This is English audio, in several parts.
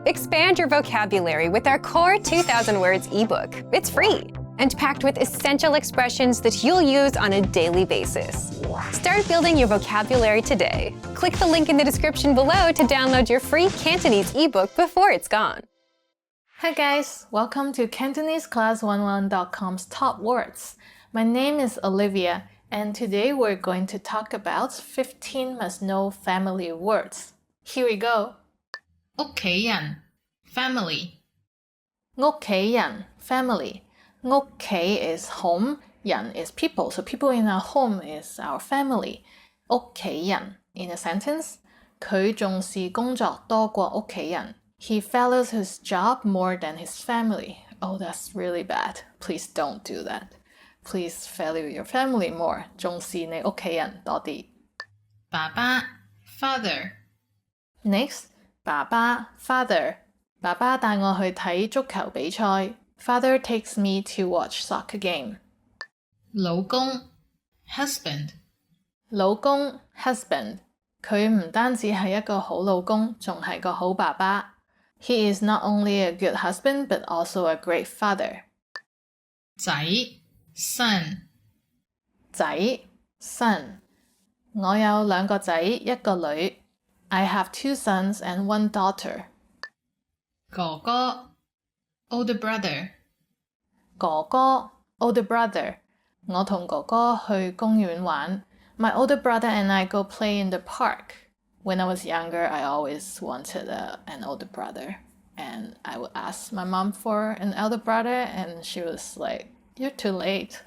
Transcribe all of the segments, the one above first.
Expand your vocabulary with our Core 2000 Words ebook. It's free and packed with essential expressions that you'll use on a daily basis. Start building your vocabulary today. Click the link in the description below to download your free Cantonese ebook before it's gone. Hi guys, welcome to CantoneseClass11.com's Top Words. My name is Olivia, and today we're going to talk about 15 must-know family words. Here we go. 屋企人 family 屋企人 family. 屋企 is home, 人 is people, so people in our home is our family. 屋企人 in a sentence, 佢重視工作多過屋企人. He values his job more than his family. Oh, that's really bad. Please don't do that. Please value your family more. 重視你屋企人多啲. 爸爸 father Next, 爸爸 father. 爸爸帶我去睇足球比賽. Father takes me to watch soccer game. 老公 husband 老公 husband. 佢唔單止係一個好老公，仲係個好爸爸. He is not only a good husband, but also a great father. 仔 son 仔 son. 我有兩個仔，一個女. I have 2 sons and 1 daughter. 哥哥 older brother 哥哥 older brother. 我同哥哥去公園玩. My older brother and I go play in the park. When I was younger, I always wanted an older brother. And I would ask my mom for an elder brother, and she was like, "You're too late.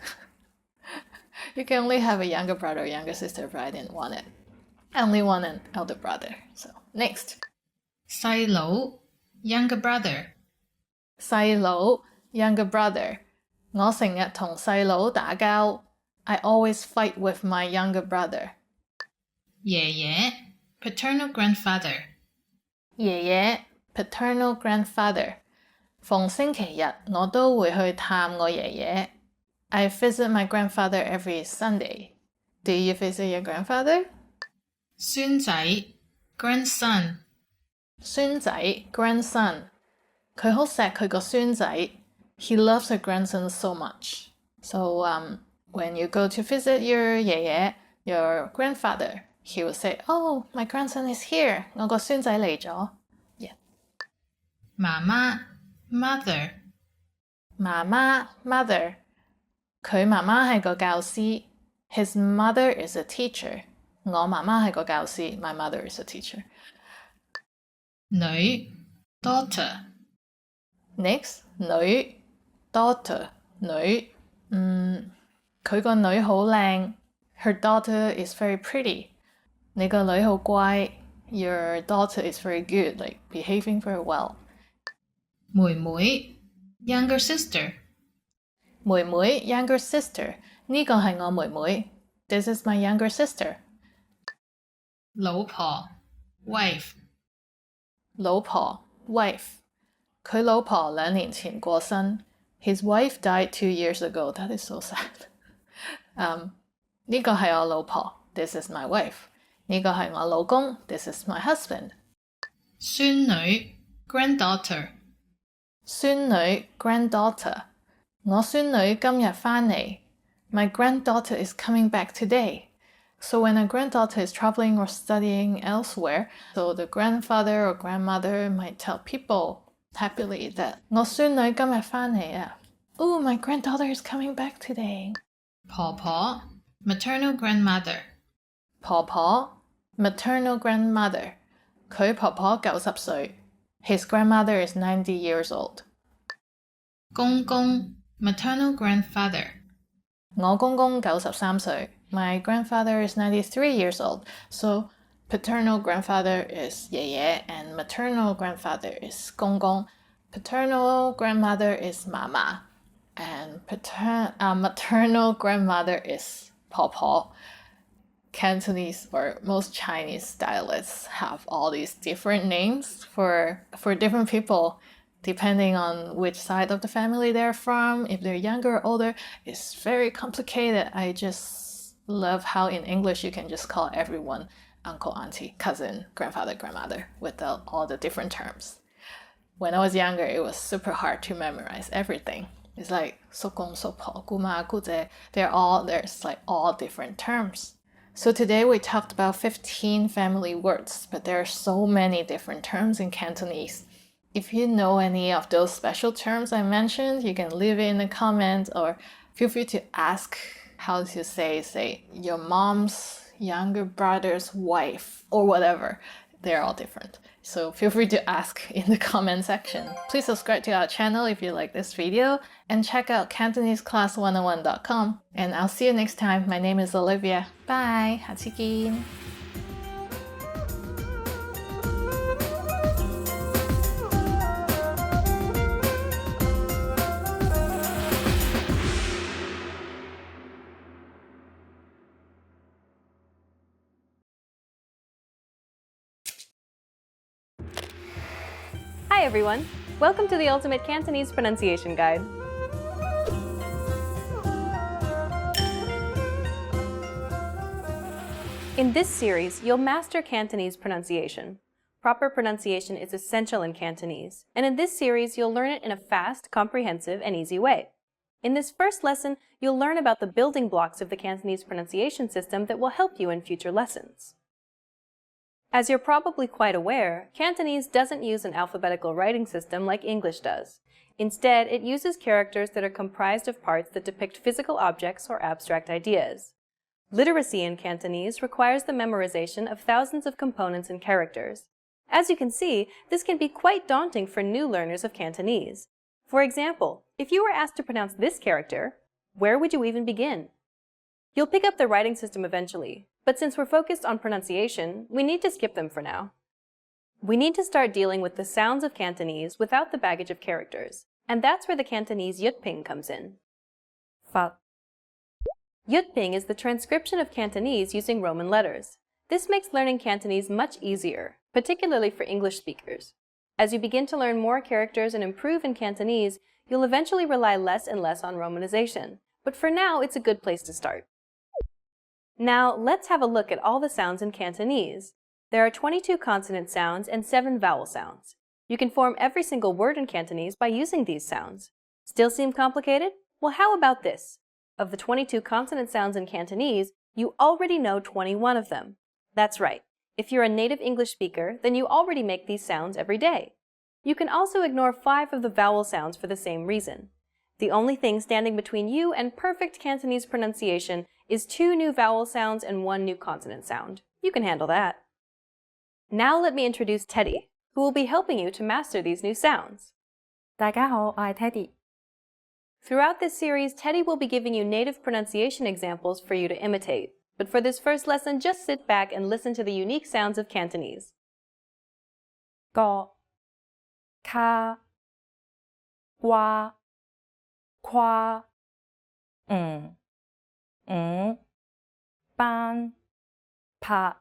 You can only have a younger brother or younger sister," but I didn't want it. I only want an elder brother. So, next. 細佬 younger brother 細佬 younger brother. 我成日同細佬打交. I always fight with my younger brother. 爺爺 paternal grandfather 爺爺 paternal grandfather. 逢星期日我都會去探我爺爺. I visit my grandfather every Sunday. Do you visit your grandfather? 孫仔 grandson 孫仔 grandson. 佢好錫佢個孫仔. He loves her grandson so much. So, when you go to visit your 爺爺, your grandfather, he will say, "Oh, my grandson is here. 我個孫仔嚟咗." Yeah. 媽媽 mother 媽媽 mother. 佢媽媽係個教師. His mother is a teacher. 我媽媽係個教師. My mother is a teacher. 女 daughter Next, 女 daughter 女. 佢個女好靚. Her daughter is very pretty. 你個女好乖. Your daughter is very good, like behaving very well. 妹妹 younger sister 妹妹 younger sister. 呢個係我妹妹. This is my younger sister. 老婆 wife 老婆 wife. 佢老婆2年前過身. His wife died 2 years ago. That is so sad. 呢個係我老婆. This is my wife. 呢個係我老公. This is my husband. 孫女 granddaughter 孫女 granddaughter. 我孫女今日返嚟. My granddaughter is coming back today. So when a granddaughter is traveling or studying elsewhere, so the grandfather or grandmother might tell people happily that 我孫女今日返嚟啊. Oh, my granddaughter is coming back today. 婆婆 maternal grandmother 婆婆 maternal grandmother. 佢婆婆90歲. His grandmother is 90 years old. 公公 maternal grandfather 我公公93歲. My grandfather is 93 years old. So paternal grandfather is 爺爺 and maternal grandfather is 公公. Paternal grandmother is 媽媽 and maternal grandmother is 婆婆. Cantonese or most Chinese dialects have all these different names for different people depending on which side of the family they're from. If they're younger or older, it's very complicated. I just love how in English you can just call everyone uncle, auntie, cousin, grandfather, grandmother without all the different terms. When I was younger, it was super hard to memorize everything. It's like sokong, sopo, guma, guze. There's like all different terms. So today we talked about 15 family words, but there are so many different terms in Cantonese. If you know any of those special terms I mentioned, you can leave it in the comments or feel free to ask how to say your mom's younger brother's wife or whatever. They're all different. So feel free to ask in the comment section. Please subscribe to our channel if you like this video and check out CantoneseClass101.com. And I'll see you next time. My name is Olivia. Bye. 下次見. Hi everyone! Welcome to the Ultimate Cantonese Pronunciation Guide. In this series, you'll master Cantonese pronunciation. Proper pronunciation is essential in Cantonese, and in this series, you'll learn it in a fast, comprehensive, and easy way. In this first lesson, you'll learn about the building blocks of the Cantonese pronunciation system that will help you in future lessons. As you're probably quite aware, Cantonese doesn't use an alphabetical writing system like English does. Instead, it uses characters that are comprised of parts that depict physical objects or abstract ideas. Literacy in Cantonese requires the memorization of thousands of components and characters. As you can see, this can be quite daunting for new learners of Cantonese. For example, if you were asked to pronounce this character, where would you even begin? You'll pick up the writing system eventually, but since we're focused on pronunciation, we need to skip them for now. We need to start dealing with the sounds of Cantonese without the baggage of characters, and that's where the Cantonese yutping comes in. Fa. Yutping is the transcription of Cantonese using Roman letters. This makes learning Cantonese much easier, particularly for English speakers. As you begin to learn more characters and improve in Cantonese, you'll eventually rely less and less on romanization, but for now it's a good place to start. Now, let's have a look at all the sounds in Cantonese. There are 22 consonant sounds and 7 vowel sounds. You can form every single word in Cantonese by using these sounds. Still seem complicated? Well, how about this? Of the 22 consonant sounds in Cantonese, you already know 21 of them. That's right. If you're a native English speaker, then you already make these sounds every day. You can also ignore 5 of the vowel sounds for the same reason. The only thing standing between you and perfect Cantonese pronunciation is 2 new vowel sounds and 1 new consonant sound. You can handle that. Now let me introduce Teddy, who will be helping you to master these new sounds. 大家好，我係 Teddy。 Throughout this series, Teddy will be giving you native pronunciation examples for you to imitate. But for this first lesson, just sit back and listen to the unique sounds of Cantonese. 個、卡、瓜、夸、班、拍、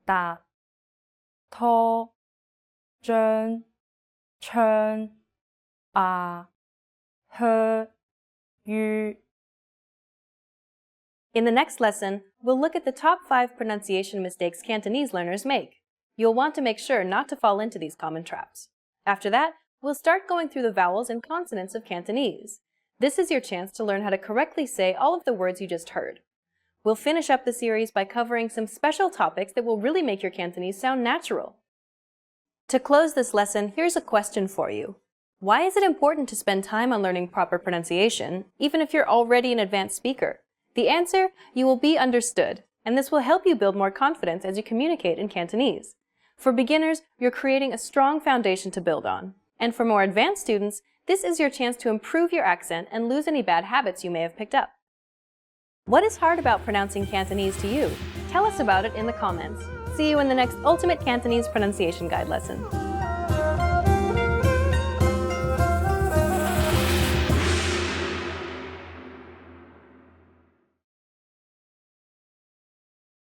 達、拖、張、唱、In the next lesson, we'll look at the top 5 pronunciation mistakes Cantonese learners make. You'll want to make sure not to fall into these common traps. After that, we'll start going through the vowels and consonants of Cantonese. This is your chance to learn how to correctly say all of the words you just heard. We'll finish up the series by covering some special topics that will really make your Cantonese sound natural. To close this lesson, here's a question for you. Why is it important to spend time on learning proper pronunciation, even if you're already an advanced speaker? The answer, you will be understood, and this will help you build more confidence as you communicate in Cantonese. For beginners, you're creating a strong foundation to build on. And for more advanced students, this is your chance to improve your accent and lose any bad habits you may have picked up. What is hard about pronouncing Cantonese to you? Tell us about it in the comments. See you in the next Ultimate Cantonese Pronunciation Guide lesson.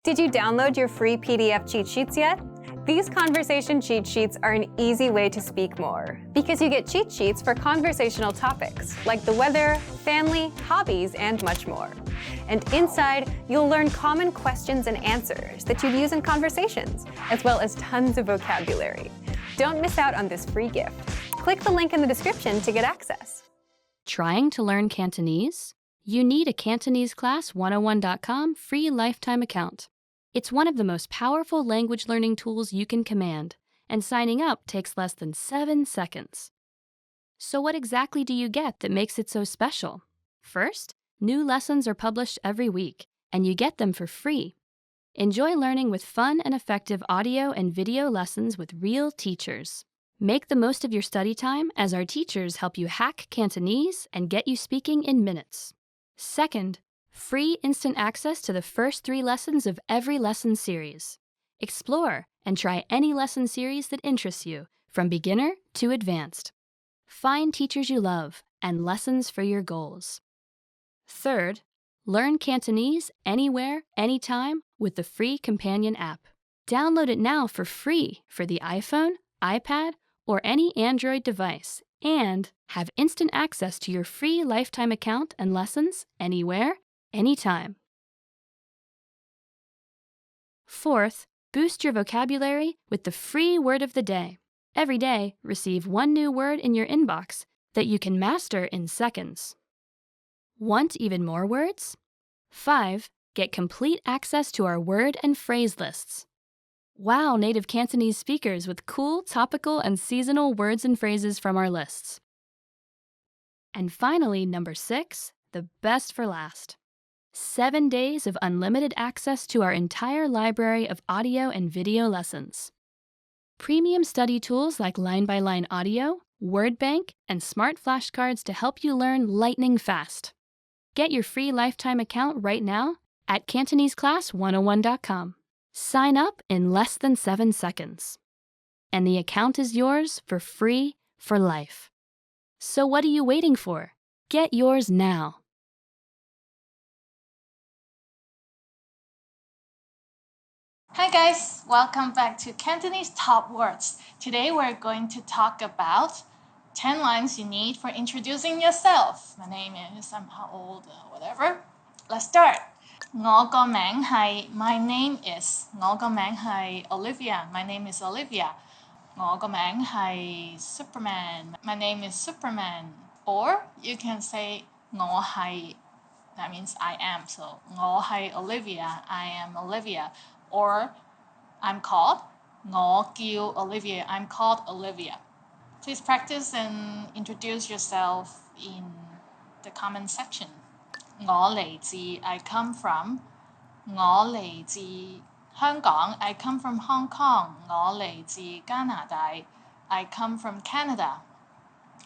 Did you download your free PDF cheat sheets yet? These conversation cheat sheets are an easy way to speak more, because you get cheat sheets for conversational topics like the weather, family, hobbies, and much more. And inside, you'll learn common questions and answers that you'd use in conversations, as well as tons of vocabulary. Don't miss out on this free gift. Click the link in the description to get access. Trying to learn Cantonese? You need a CantoneseClass101.com free lifetime account. It's one of the most powerful language learning tools you can command, and signing up takes less than 7 seconds. So what exactly do you get that makes it so special? First, new lessons are published every week, and you get them for free. Enjoy learning with fun and effective audio and video lessons with real teachers. Make the most of your study time as our teachers help you hack Cantonese and get you speaking in minutes. Second, free instant access to the first 3 lessons of every lesson series. Explore and try any lesson series that interests you, from beginner to advanced. Find teachers you love and lessons for your goals. Third, learn Cantonese anywhere, anytime with the free companion app. Download it now for free for the iPhone, iPad, or any Android device, and have instant access to your free lifetime account and lessons anywhere, anytime. Fourth, boost your vocabulary with the free word of the day. Every day, receive 1 new word in your inbox that you can master in seconds. Want even more words? 5. Get complete access to our word and phrase lists. Wow native Cantonese speakers with cool, topical, and seasonal words and phrases from our lists. And finally, number 6, the best for last. 7 days of unlimited access to our entire library of audio and video lessons. Premium study tools like line-by-line audio, word bank, and smart flashcards to help you learn lightning fast. Get your free lifetime account right now at CantoneseClass101.com. Sign up in less than 7 seconds. And the account is yours for free for life. So what are you waiting for? Get yours now. Hi guys, welcome back to Cantonese Top Words. Today we're going to talk about 10 lines you need for introducing yourself. My name is, I'm how old, whatever. Let's start. 我個名係 My name is 我個名係 Olivia. My name is Olivia. 我個名係 Superman. My name is Superman. Or you can say 我係 that means I am. So 我係 Olivia. I am Olivia. Or I'm called 我叫 Olivia. I'm called Olivia. Please practice and introduce yourself in the comment section. 我嚟自 I come from 我嚟自香港 I come from Hong Kong 我嚟自加拿大 I come from Canada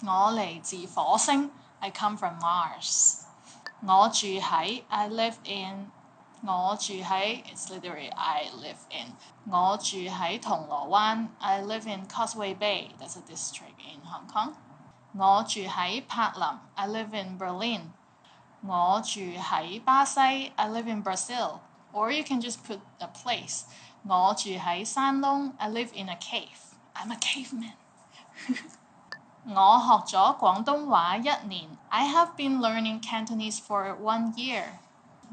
我嚟自火星 I come from Mars 我住喺 I live in 我住喺 it's literally I live in 我住喺銅鑼灣 I live in Causeway Bay that's a district in Hong Kong 我住喺柏林 I live in Berlin 我住喺巴西 I live in Brazil. Or you can just put a place. 我住喺山窿 I live in a cave. I'm a caveman. 我學咗廣東話1年 I have been learning Cantonese for 1 year.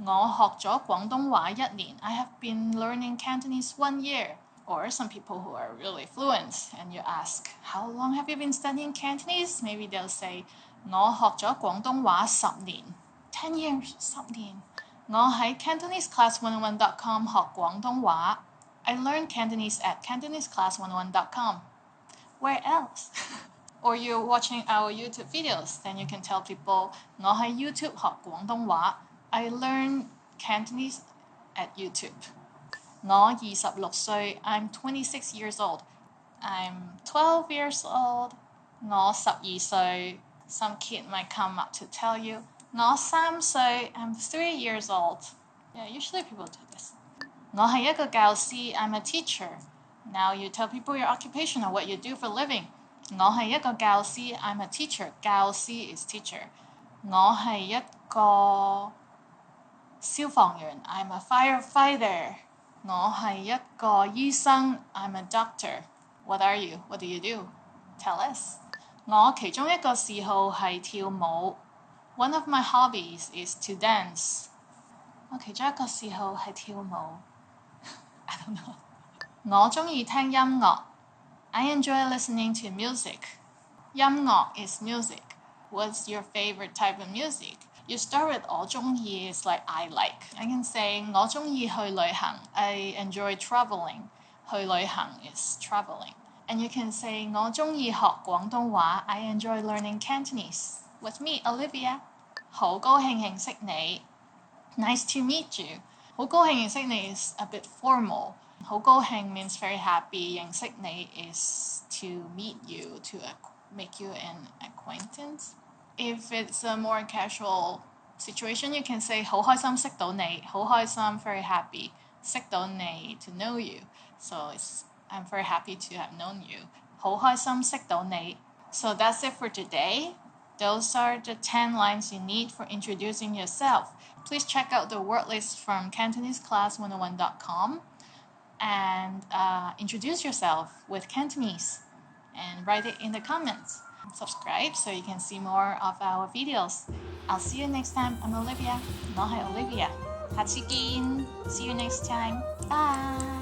我學咗廣東話1年 I have been learning Cantonese 1 year. Or some people who are really fluent and you ask, how long have you been studying Cantonese? Maybe they'll say, 我學咗廣東話10年. 10 years, 10年. 我喺 CantoneseClass101.com 學廣東話. I learned Cantonese at CantoneseClass101.com. Where else? Or you're watching our YouTube videos, then you can tell people, 我喺 YouTube 學廣東話. I learned Cantonese at YouTube. 我26歲, I'm 26 years old. I'm 12 years old. 我12歲. Some kid might come up to tell you, 我3歲, I'm 3 years old. Yeah, usually people do this. 我係一個教師, I'm a teacher. Now you tell people your occupation or what you do for living. 我係一個教師, I'm a teacher. 教師 is teacher. 我係一個消防員, I'm a firefighter. 我係一個醫生, I'm a doctor. What are you? What do you do? Tell us. 我其中一個嗜好係跳舞. One of my hobbies is to dance. 我其中一個嗜好係跳舞. I don't know. 我鍾意聽音樂. I enjoy listening to music. 音樂 is music. What's your favorite type of music? You start with 我鍾意 is like I like. I can say 我鍾意去旅行. I enjoy traveling. 去旅行 is traveling. And you can say 我鍾意學廣東話. I enjoy learning Cantonese. With me, Olivia. 好高興認識你. Nice to meet you. 好高興認識你 is a bit formal. 好高興 means very happy. 認識你 is to meet you, to make you an acquaintance. If it's a more casual situation, you can say 好開心識到你. 好開心 very happy. 識到你 to know you. So I'm very happy to have known you. 好開心識到你. So that's it for today. Those are the 10 lines you need for introducing yourself. Please check out the word list from CantoneseClass101.com and introduce yourself with Cantonese and write it in the comments. Subscribe so you can see more of our videos. I'll see you next time. I'm Olivia. 我係 Olivia. 下次見. See you next time. Bye.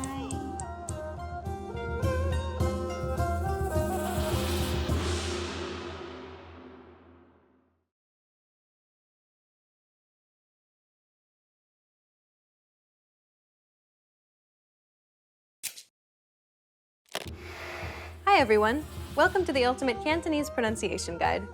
Hi everyone! Welcome to the Ultimate Cantonese Pronunciation Guide.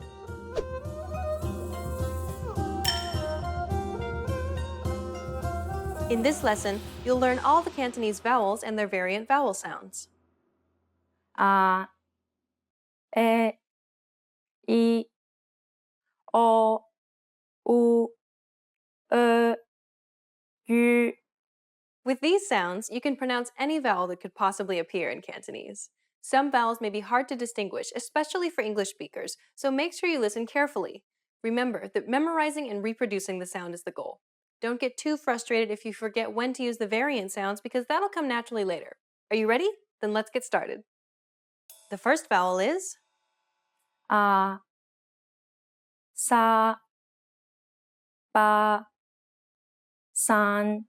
In this lesson, you'll learn all the Cantonese vowels and their variant vowel sounds. A, E, I, O, U, U. With these sounds, you can pronounce any vowel that could possibly appear in Cantonese. Some vowels may be hard to distinguish, especially for English speakers, so make sure you listen carefully. Remember that memorizing and reproducing the sound is the goal. Don't get too frustrated if you forget when to use the variant sounds because that'll come naturally later. Are you ready? Then let's get started. The first vowel is A, Sa, Ba, San.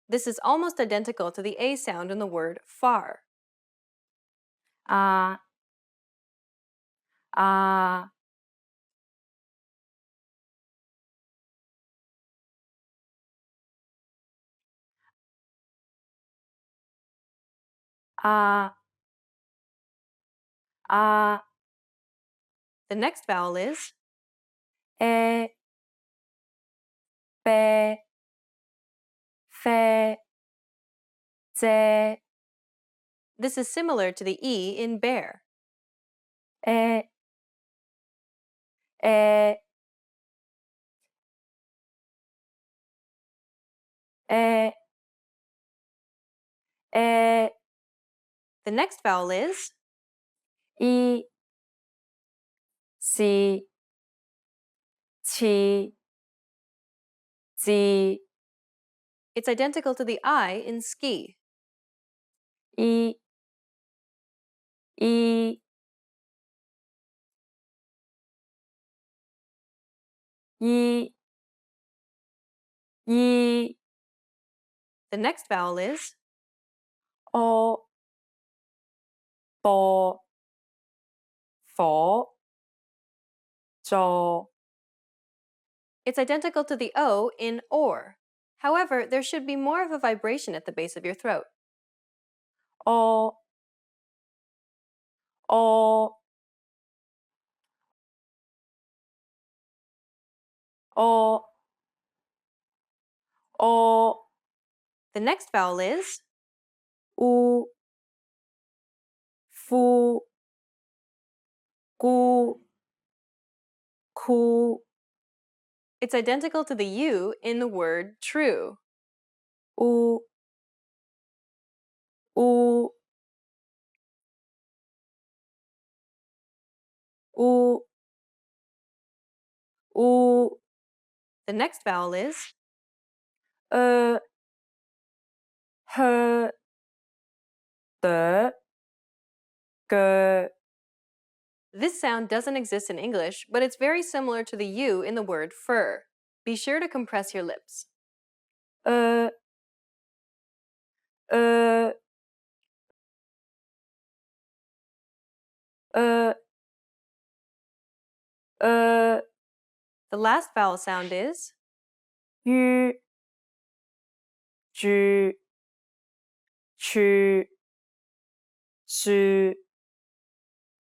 This is almost identical to the A sound in the word far. A, A. A, A. The next vowel is E, Be, Fe, Ze. This is similar to the E in bear. E, E, E, E. The next vowel is I, Si, Chi, Zi. It's identical to the I in ski. I, I, I, I. The next vowel is O, Bo, Fo, Jo. It's identical to the O in or. However, there should be more of a vibration at the base of your throat. O, O, O, O. The next vowel is U, Fu, Gu, Ku. It's identical to the U in the word true. U, U, U, U. The next vowel is He, De, Ge. This sound doesn't exist in English, but it's very similar to the U in the word fur. Be sure to compress your lips. The last vowel sound is 于居去是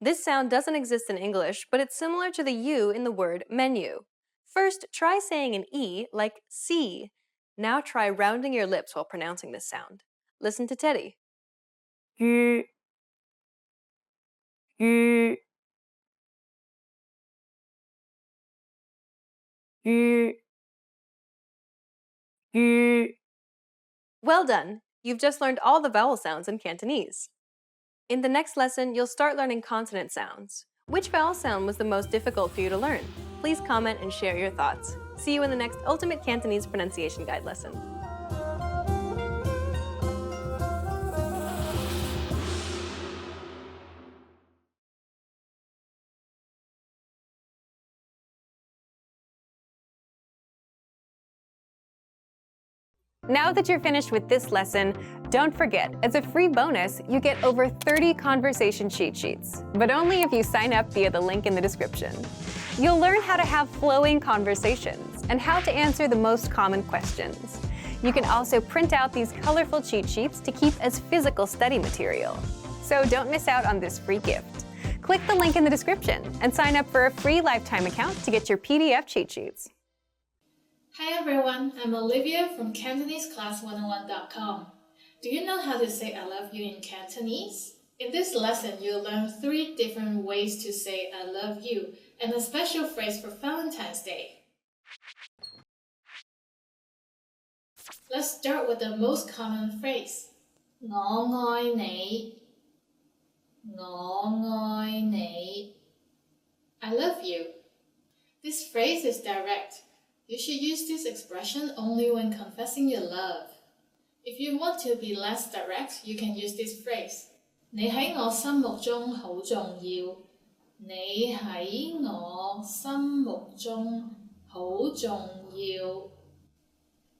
This sound doesn't exist in English, but it's similar to the U in the word menu. First, try saying an E like see. Now try rounding your lips while pronouncing this sound. Listen to Teddy. 于于于于 Well done! You've just learned all the vowel sounds in Cantonese. In the next lesson, you'll start learning consonant sounds. Which vowel sound was the most difficult for you to learn? Please comment and share your thoughts. See you in the next Ultimate Cantonese Pronunciation Guide lesson. Now that you're finished with this lesson, don't forget, as a free bonus, you get over 30 conversation cheat sheets, but only if you sign up via the link in the description. You'll learn how to have flowing conversations and how to answer the most common questions. You can also print out these colorful cheat sheets to keep as physical study material. So don't miss out on this free gift. Click the link in the description and sign up for a free lifetime account to get your PDF cheat sheets. Hi everyone, I'm Olivia from CantoneseClass101.com. Do you know how to say I love you in Cantonese? In this lesson, you'll learn 3 different ways to say I love you and a special phrase for Valentine's Day. Let's start with the most common phrase. 我愛你,我愛你. I love you. This phrase is direct. You should use this expression only when confessing your love. If you want to be less direct, you can use this phrase. 你喺我心目中好重要。你喺我心目中好重要.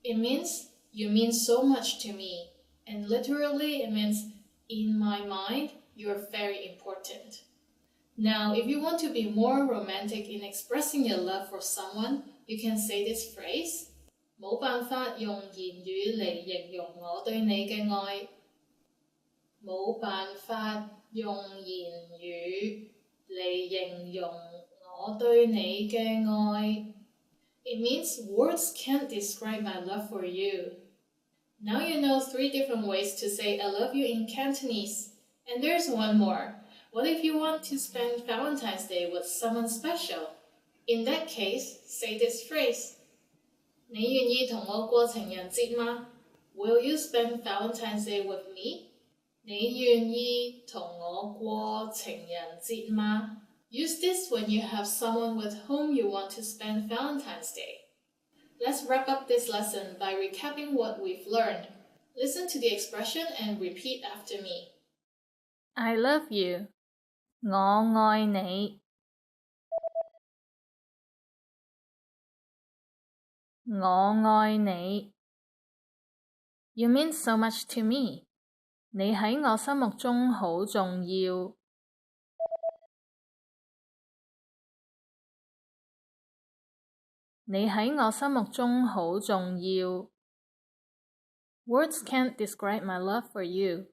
It means you mean so much to me, and literally it means in my mind you're very important. Now, if you want to be more romantic in expressing your love for someone, you can say this phrase. 冇辦法用言語嚟形容我對你嘅愛。冇辦法用言語嚟形容我對你嘅愛. It means words can't describe my love for you. Now you know 3 different ways to say I love you in Cantonese. And there's one more. What if you want to spend Valentine's Day with someone special? In that case, say this phrase. 你願意同我過情人節嗎? Will you spend Valentine's Day with me? 你願意同我過情人節嗎? Use this when you have someone with whom you want to spend Valentine's Day. Let's wrap up this lesson by recapping what we've learned. Listen to the expression and repeat after me. I love you. 我愛你。我愛你。You mean so much to me. 你喺我心目中好重要。你喺我心目中好重要。Words can't describe my love for you.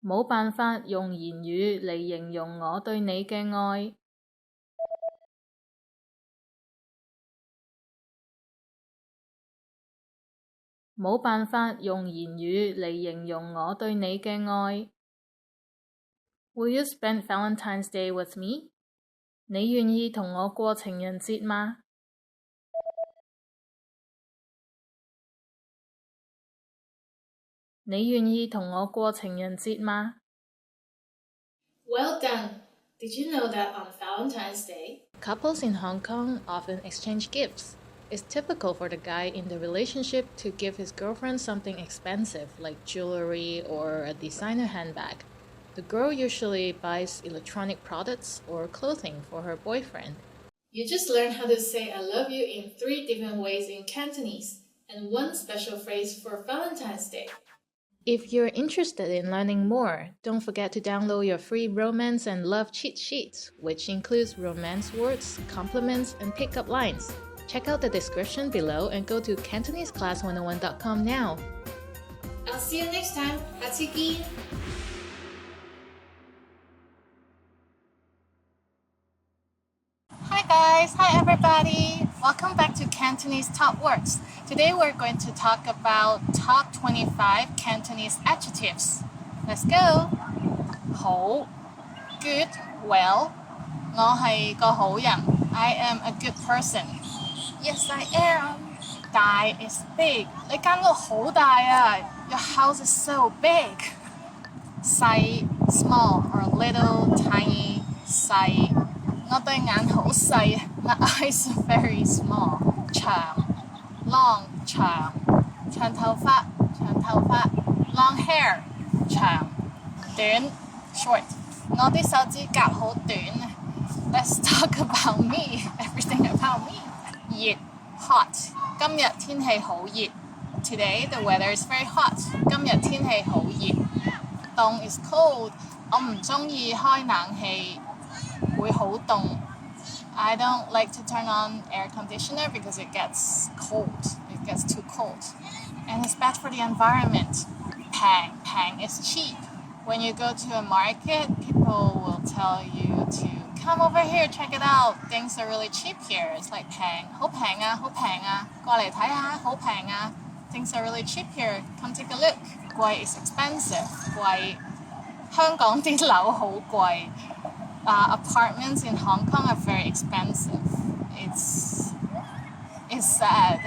冇辦法用言語嚟形容我對你嘅愛。冇辦法用言語嚟形容我對你嘅愛。Will you spend Valentine's Day with me? 你願意同我過情人節嗎？你願意同我過情人節嗎？ Well done! Did you know that on Valentine's Day, couples in Hong Kong often exchange gifts? It's typical for the guy in the relationship to give his girlfriend something expensive like jewelry or a designer handbag. The girl usually buys electronic products or clothing for her boyfriend. You just learned how to say I love you in 3 different ways in Cantonese and 1 special phrase for Valentine's Day. If you're interested in learning more, don't forget to download your free romance and love cheat sheets, which includes romance words, compliments, and pickup lines. Check out the description below and go to CantoneseClass101.com now. I'll see you next time. 下次見。Hi guys, hi everybody. Welcome back to Cantonese Top Words. Today we're going to talk about top 25 Cantonese adjectives. Let's go. 好 good, well. 我係個好人. I am a good person. Yes, I am. 大 is big. 你間屋好大啊. Your house is so big. 細 small or little, tiny, 細. 我對眼好細 My eyes are very small. 長 long 長 長頭髮 long hair 長短 short 我啲手指甲好短 Let's talk about me. Everything about me. 熱 hot 今日天氣好熱 Today the weather is very hot. 今日天氣好熱凍 is cold 我唔鍾意開冷氣會好凍 I don't like to turn on air conditioner because it gets cold. It gets too cold. And it's bad for the environment. Pang is cheap. When you go to a market, people will tell you to come over here, check it out. Things are really cheap here. It's like pang. 好平啊,好平啊,過嚟睇下,好平啊. Things are really cheap here. Come take a look. 貴 is expensive. 貴香港啲樓好貴. Apartments in Hong Kong are very expensive. It's sad.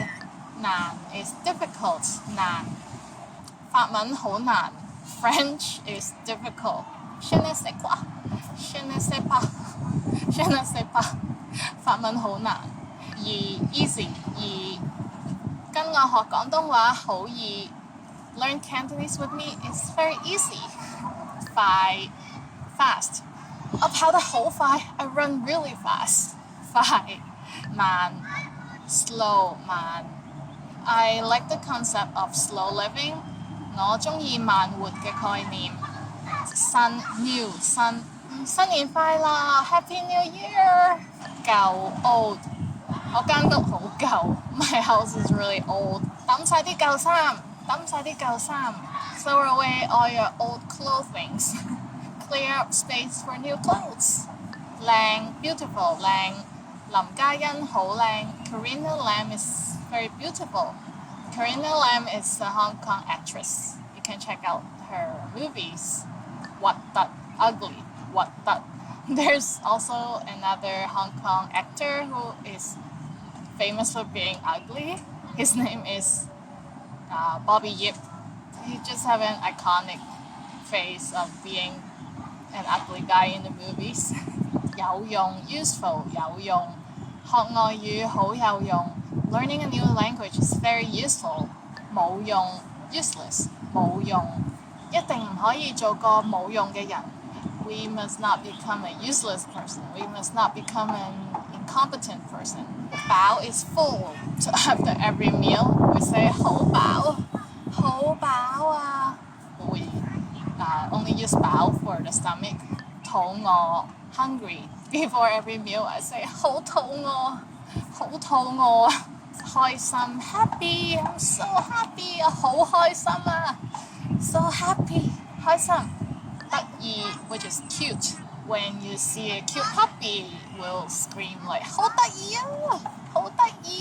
難 is difficult. 難法文好難 French is difficult. Je ne sais quoi. Je ne sais pas. Je ne sais pas. 法文好難易 easy 易跟我學廣東話好易 Learn Cantonese with me is very easy. 快 fast我跑得好快 I run really fast 快慢 slow 慢 I like the concept of slow living 我鍾意慢活嘅概念新 new 新年快樂 Happy New Year 舊 old 我間屋好舊 My house is really old 抌晒啲舊衫 Throw away all your old clothings Clear up space for new clothes. 靚 beautiful 靚林嘉欣好靚 Karina Lam is very beautiful. Karina Lam is a Hong Kong actress. You can check out her movies. What the ugly. What the. There's also another Hong Kong actor who is famous for being ugly. His name is Bobby Yip. He just have an iconic face of being an ugly guy in the movies. 有用 useful 有用學外語好有用 Learning a new language is very useful. 冇用 useless 冇用一定唔可以做個冇用嘅人 We must not become a useless person. We must not become an incompetent person. 飽 is full. So after every meal, we say 好飽啊 We only use 飽 for the stomach. 肚餓 hungry. Before every meal, I say 好肚餓開心 happy. I'm so happy. 好開心啊 So happy 開心得意 which is cute. When you see a cute puppy, we'll scream like 好得意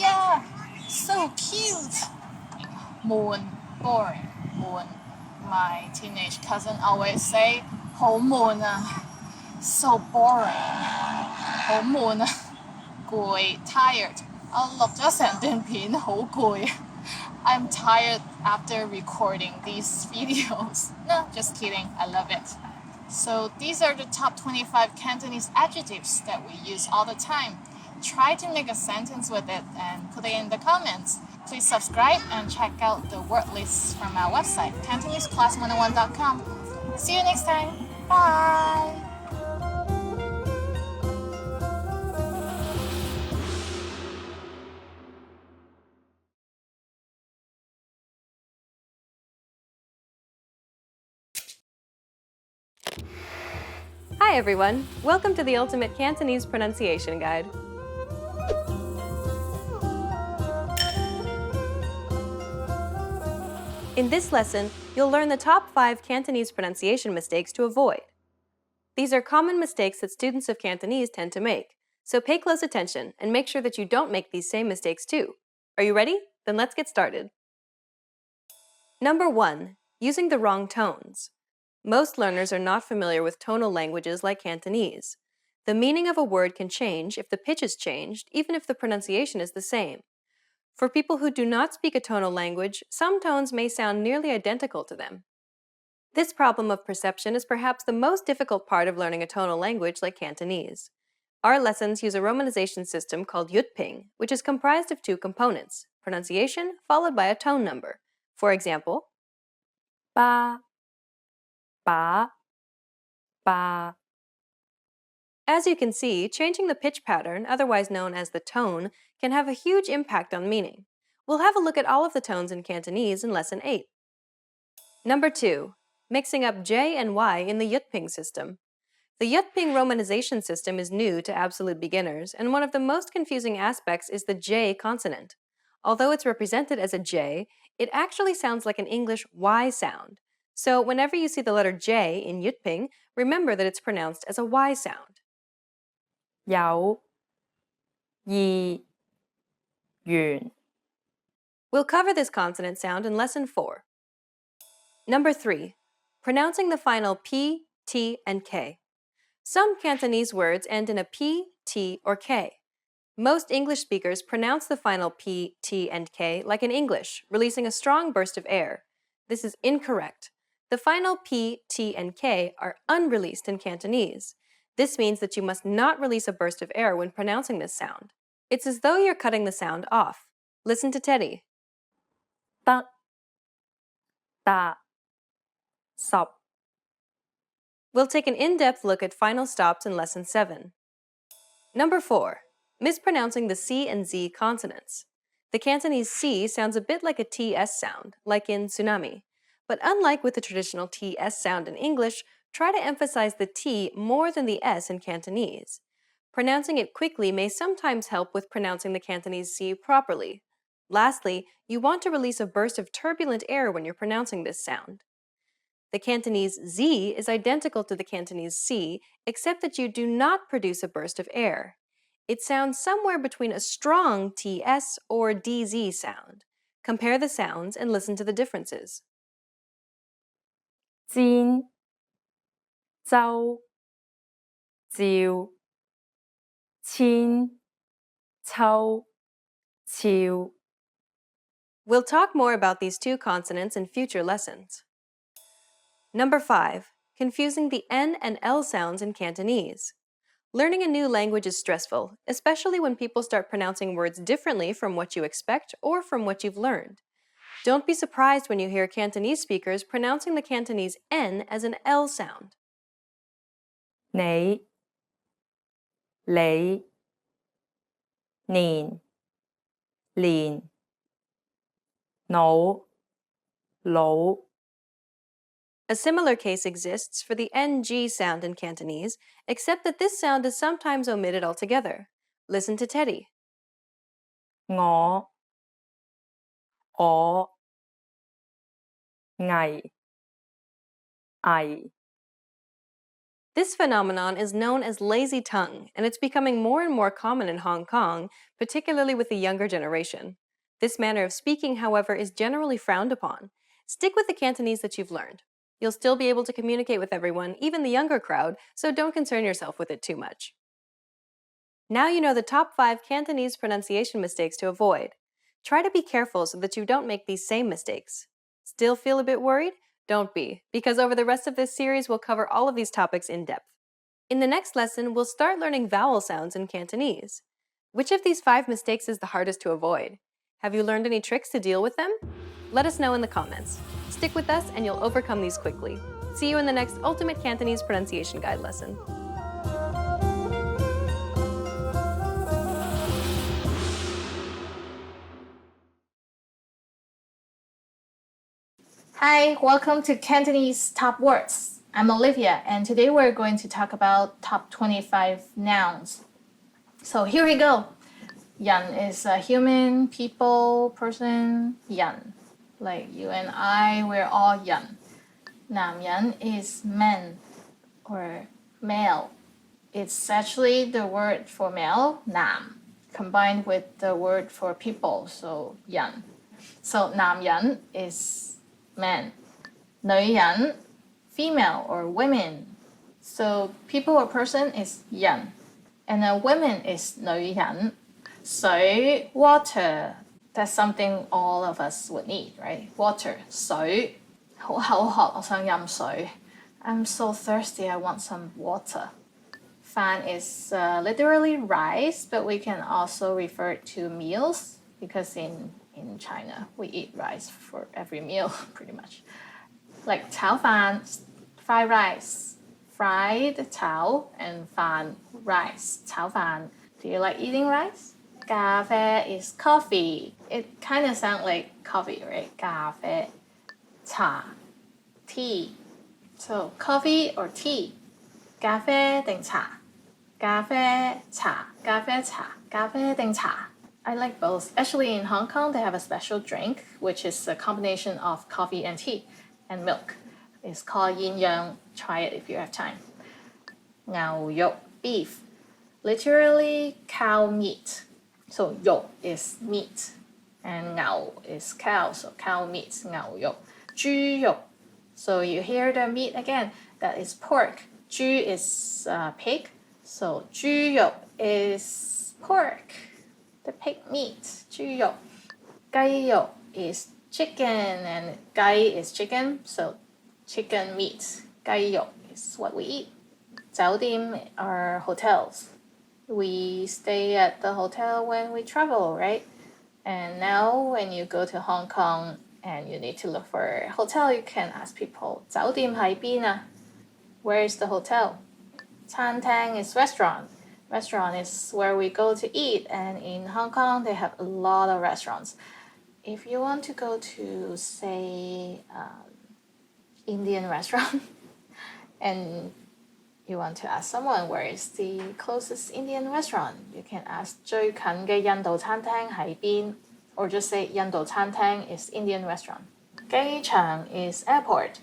啊 So cute. 悶 boring 悶 My teenage cousin always say 好悶啊 So boring 好悶啊攰 tired 我錄咗成段片好攰 I'm tired after recording these videos. No, just kidding. I love it. So these are the top 25 Cantonese adjectives that we use all the time. Try to make a sentence with it and put it in the comments. Please subscribe and check out the word lists from our website, CantoneseClass101.com. See you next time. Bye! Hi everyone! Welcome to the Ultimate Cantonese Pronunciation Guide. In this lesson, you'll learn the top 5 Cantonese pronunciation mistakes to avoid. These are common mistakes that students of Cantonese tend to make, so pay close attention and make sure that you don't make these same mistakes too. Are you ready? Then let's get started. Number 1. Using the wrong tones. Most learners are not familiar with tonal languages like Cantonese. The meaning of a word can change if the pitch is changed, even if the pronunciation is the same. For people who do not speak a tonal language, some tones may sound nearly identical to them. This problem of perception is perhaps the most difficult part of learning a tonal language like Cantonese. Our lessons use a romanization system called yutping, which is comprised of 2 components, pronunciation followed by a tone number. For example, ba, ba, ba. As you can see, changing the pitch pattern, otherwise known as the tone, can have a huge impact on meaning. We'll have a look at all of the tones in Cantonese in Lesson 8. Number 2. Mixing up J and Y in the yutping system. The yutping romanization system is new to absolute beginners, and one of the most confusing aspects is the J consonant. Although it's represented as a J, it actually sounds like an English Y sound. So whenever you see the letter J in yutping, remember that it's pronounced as a Y sound. 有意願 We'll cover this consonant sound in Lesson 4. Number 3. Pronouncing the final P, T, and K. Some Cantonese words end in a P, T, or K. Most English speakers pronounce the final P, T, and K like in English, releasing a strong burst of air. This is incorrect. The final P, T, and K are unreleased in Cantonese. This means that you must not release a burst of air when pronouncing this sound. It's as though you're cutting the sound off. Listen to Teddy. 得達十 We'll take an in-depth look at final stops in Lesson 7. Number 4. Mispronouncing the C and Z consonants. The Cantonese C sounds a bit like a TS sound, like in tsunami. But unlike with the traditional TS sound in English, try to emphasize the T more than the S in Cantonese. Pronouncing it quickly may sometimes help with pronouncing the Cantonese C properly. Lastly, you want to release a burst of turbulent air when you're pronouncing this sound. The Cantonese Z is identical to the Cantonese C, except that you do not produce a burst of air. It sounds somewhere between a strong TS or DZ sound. Compare the sounds and listen to the differences. 煎周照千秋俏 We'll talk more about these 2 consonants in future lessons. Number 5. Confusing the N and L sounds in Cantonese. Learning a new language is stressful, especially when people start pronouncing words differently from what you expect or from what you've learned. Don't be surprised when you hear Cantonese speakers pronouncing the Cantonese N as an L sound. 你年年老老 A similar case exists for the NG sound in Cantonese, except that this sound is sometimes omitted altogether. Listen to Teddy. 我危 This phenomenon is known as lazy tongue, and it's becoming more and more common in Hong Kong, particularly with the younger generation. This manner of speaking, however, is generally frowned upon. Stick with the Cantonese that you've learned. You'll still be able to communicate with everyone, even the younger crowd, so don't concern yourself with it too much. Now you know the top 5 Cantonese pronunciation mistakes to avoid. Try to be careful so that you don't make these same mistakes. Still feel a bit worried? Don't be, because over the rest of this series we'll cover all of these topics in depth. In the next lesson, we'll start learning vowel sounds in Cantonese. Which of these 5 mistakes is the hardest to avoid? Have you learned any tricks to deal with them? Let us know in the comments. Stick with us and you'll overcome these quickly. See you in the next Ultimate Cantonese Pronunciation Guide lesson. Hi, welcome to Cantonese Top Words. I'm Olivia, and today we're going to talk about top 25 nouns. So here we go. Yan is a human, people, person, yan. Like you and I, we're all yan. Nam yan is men or male. It's actually the word for male, nam, combined with the word for people, so yan. So nam yan is men. 女人 female or women. So people or person is 人 and a woman is 女人.水 water, that's something all of us would need, right? Water 水好口渴，我想飲水. I'm so thirsty, I want some water. Fan is literally rice, but we can also refer it to meals because in China we eat rice for every meal pretty much. Like 炒飯, fried rice, fried 炒 and 飯 rice, 炒飯. Do you like eating rice? 咖啡 is coffee. It kind of sounds like coffee, right? 咖啡. 茶 tea. So coffee or tea? 咖啡定茶? 咖啡茶, 咖啡茶, 咖啡定茶. I like both. Actually, in Hong Kong, they have a special drink, which is a combination of coffee and tea and milk. It's called yin yang. Try it if you have time. 牛肉 beef, literally cow meat. So 肉 is meat, and 牛 is cow, so cow meat, 牛肉. 豬肉, so you hear the meat again, that is pork. 豬 is pig, so 豬肉 is pork, the pig meat, 豬肉. 雞肉 is chicken, and 雞 is chicken, so chicken meat. 雞肉 is what we eat. 酒店 are hotels. We stay at the hotel when we travel, right? And now when you go to Hong Kong and you need to look for a hotel, you can ask people, 酒店喺邊啊? Where is the hotel? 餐廳 is restaurant. Restaurant is where we go to eat, and in Hong Kong they have a lot of restaurants. If you want to go to, say, Indian restaurant and you want to ask someone where is the closest Indian restaurant, you can ask 最近嘅印度餐廳喺邊, or just say 印度餐廳 is Indian restaurant. 機場 is airport.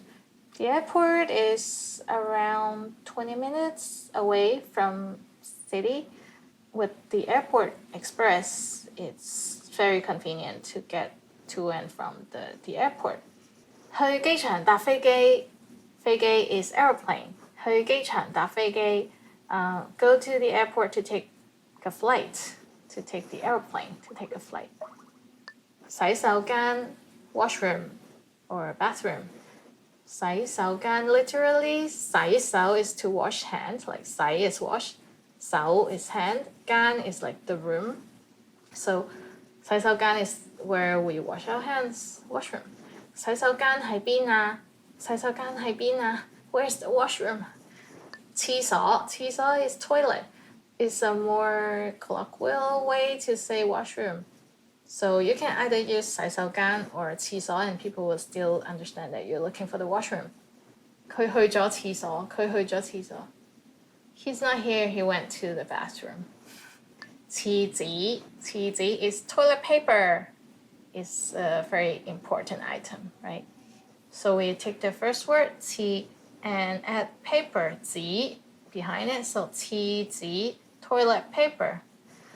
The airport is around 20 minutes away from city. With the airport express, it's very convenient to get to and from the airport. 去機場搭飛機, 飛機 is airplane. 去機場搭飛機, go to the airport to take a flight, to take the airplane, to take a flight. 洗手間 washroom or bathroom. 洗手間 literally 洗手 is to wash hands, like 洗 is wash, 手 is hand, 間 is like the room. So 洗手間 is where we wash our hands, washroom. 洗手間喺邊啊? 洗手間喺邊啊? Where's the washroom? 廁所 is toilet. It's a more colloquial way to say washroom. So you can either use 洗手間 or 廁所, and people will still understand that you're looking for the washroom. 佢去咗廁所, 佢去咗廁所. He's not here, he went to the bathroom. 廁紙 is toilet paper. It's a very important item, right? So we take the first word, 廁, and add paper, 紙, behind it. So 廁紙, toilet paper.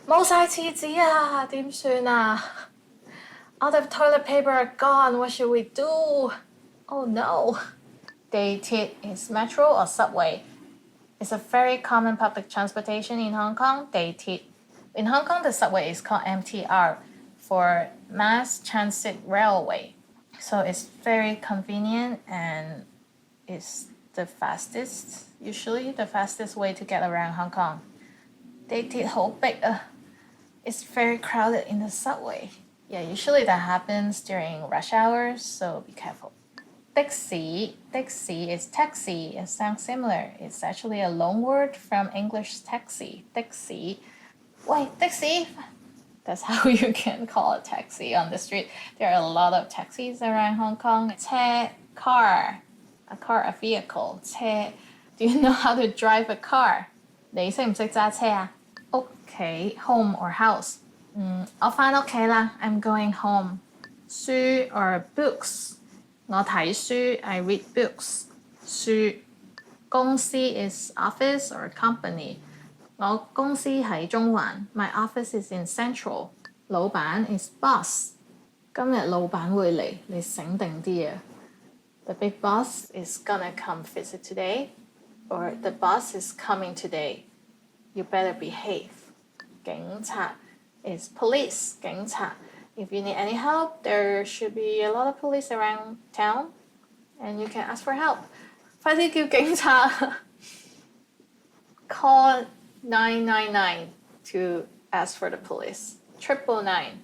冇晒廁紙啊，點算啊? All the toilet paper are gone. What should we do? Oh no. Dated is metro or subway. It's a very common public transportation in Hong Kong. Dated. In Hong Kong, the subway is called MTR for Mass Transit Railway. So it's very convenient and it's the fastest, usually the fastest way to get around Hong Kong. Dated 好逼啊. It's very crowded in the subway. Yeah, usually that happens during rush hours, so be careful. Taxi is taxi. It sounds similar. It's actually a loan word from English taxi. Taxi. Wait, taxi? That's how you can call a taxi on the street. There are a lot of taxis around Hong Kong. 車 car. A car, a vehicle. 車 Do you know how to drive a car? 你識唔識揸車啊？屋企 home or house. 我返屋企啦 I'm going home. 書 or books. 我睇書 I read books. 書公司 is office or company. 我公司喺中環 My office is in Central. 老闆 is boss. 今日老闆會嚟，你醒定啲啊！ The big boss is gonna come visit today, or the boss is coming today. You better behave. 警察 is police. 警察 If you need any help, there should be a lot of police around town, and you can ask for help. 快啲叫警察 Call 999 to ask for the police. 999.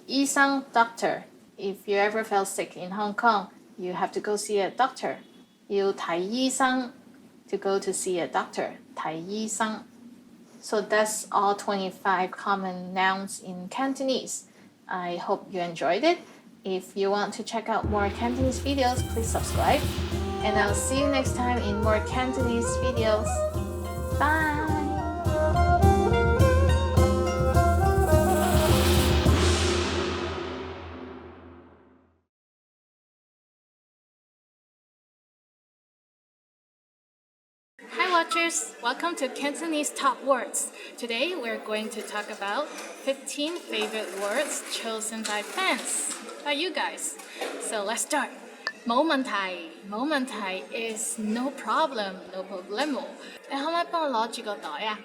醫生 doctor. If you ever felt sick in Hong Kong, you have to go see a doctor. 要睇醫生 to go to see a doctor. 睇醫生 So that's all 25 common nouns in Cantonese. I hope you enjoyed it. If you want to check out more Cantonese videos, please subscribe. And I'll see you next time in more Cantonese videos. Bye! Hi watchers, welcome to Cantonese Top Words. Today we're going to talk about 15 favorite words chosen by fans, by you guys. So let's start. 冇問題 is no problem, no problemo. 你可唔可以幫我攞住個袋啊？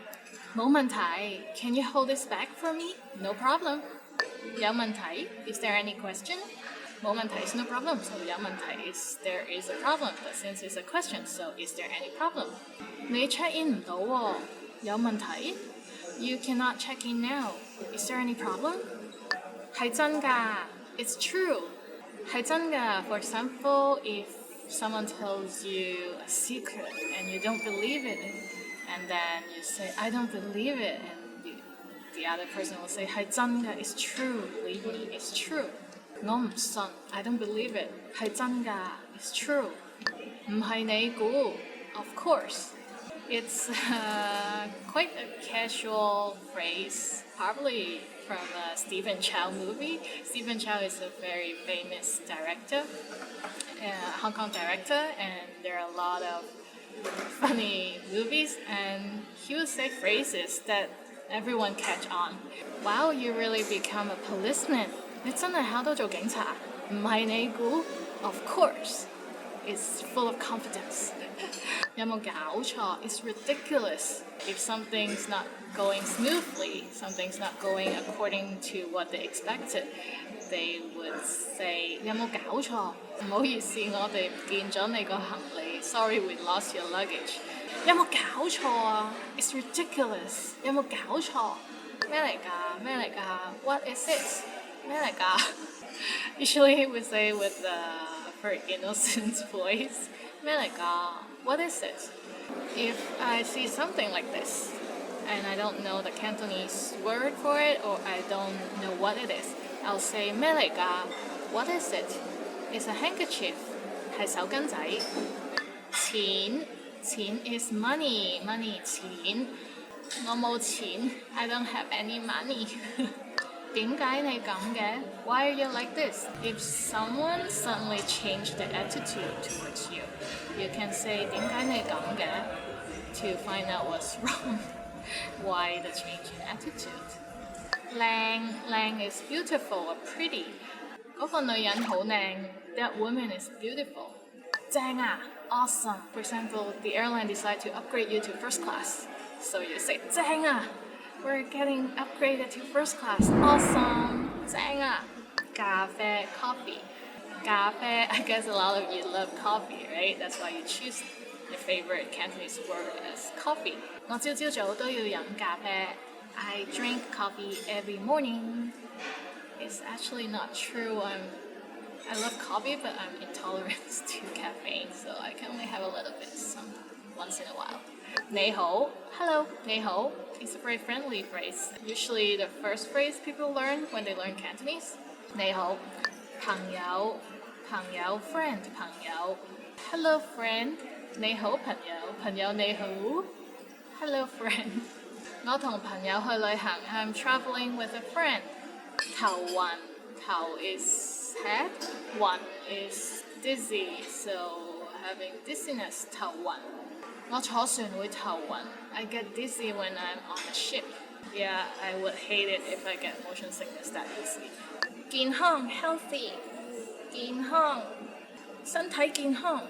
冇問題 Can you hold this bag for me? No problem. 有問題 Is there any question? 冇問題 is no problem, so 有問題 is there is a problem, but since it's a question, so is there any problem? 你 check in 唔到喎，有問題 You cannot check in now. Is there any problem? 係真㗎 It's true. 係真㗎 For example, if someone tells you a secret and you don't believe it, and then you say, I don't believe it, and the other person will say, 係真㗎 It's true. Believe me, it's true. 我唔信 I don't believe it 係真㗎 It's true 唔係你估 Of course It's quite a casual phrase probably from a Stephen Chow movie. Stephen Chow is a very famous director, Hong Kong director, and there are a lot of funny movies, and he would say phrases that everyone catch on. Wow, you really become a policeman. 你真係考到做警察？唔係你估 Of course, it's full of confidence. 有冇搞錯 It's ridiculous. If something's not going smoothly, something's not going according to what they expected, they would say 有冇搞錯？唔好意思，我哋唔見咗你個行李。Sorry, we lost your luggage. 有冇搞錯啊 It's ridiculous. 有冇搞錯？咩嚟㗎？咩嚟㗎 What is it? 咩嚟㗎 Usually we say with a very innocent voice 咩嚟㗎 What is it? If I see something like this and I don't know the Cantonese word for it or I don't know what it is, I'll say 咩嚟㗎 What is it? It's a handkerchief 係手巾仔錢 is money 錢我冇錢 I don't have any money 點解你咁嘅 Why are you like this? If someone suddenly changed their attitude towards you, you can say 點解你咁嘅 to find out what's wrong. Why the change in attitude? 靚 is beautiful or pretty. 嗰個女人好靚 That woman is beautiful. 正啊 Awesome. For example, the airline decide to upgrade you to first class. So you say 正啊We're getting upgraded to first class. Awesome. 正啊咖啡 coffee. 咖啡 I guess a lot of you love coffee, right? That's why you choose your favorite Cantonese word as coffee. 我朝朝早都要飲咖啡 I drink coffee every morning. It's actually not true. I love coffee, but I'm intolerant to caffeine, so I can only have a little bit once in a while. 你好 Hello 你好 It's a very friendly phrase. Usually the first phrase people learn when they learn Cantonese. 你好朋友 friend 朋友 Hello friend， 你好朋友，朋友你好。Hello friend， 我同朋友去旅行。I'm traveling with a friend。頭暈，頭 is head， 暈 is dizzy, so having dizziness 頭暈。我坐船會頭暈。I get dizzy when I'm on a ship. Yeah, I would hate it if I get motion sickness that easily. 健康 healthy， 健康，身體健康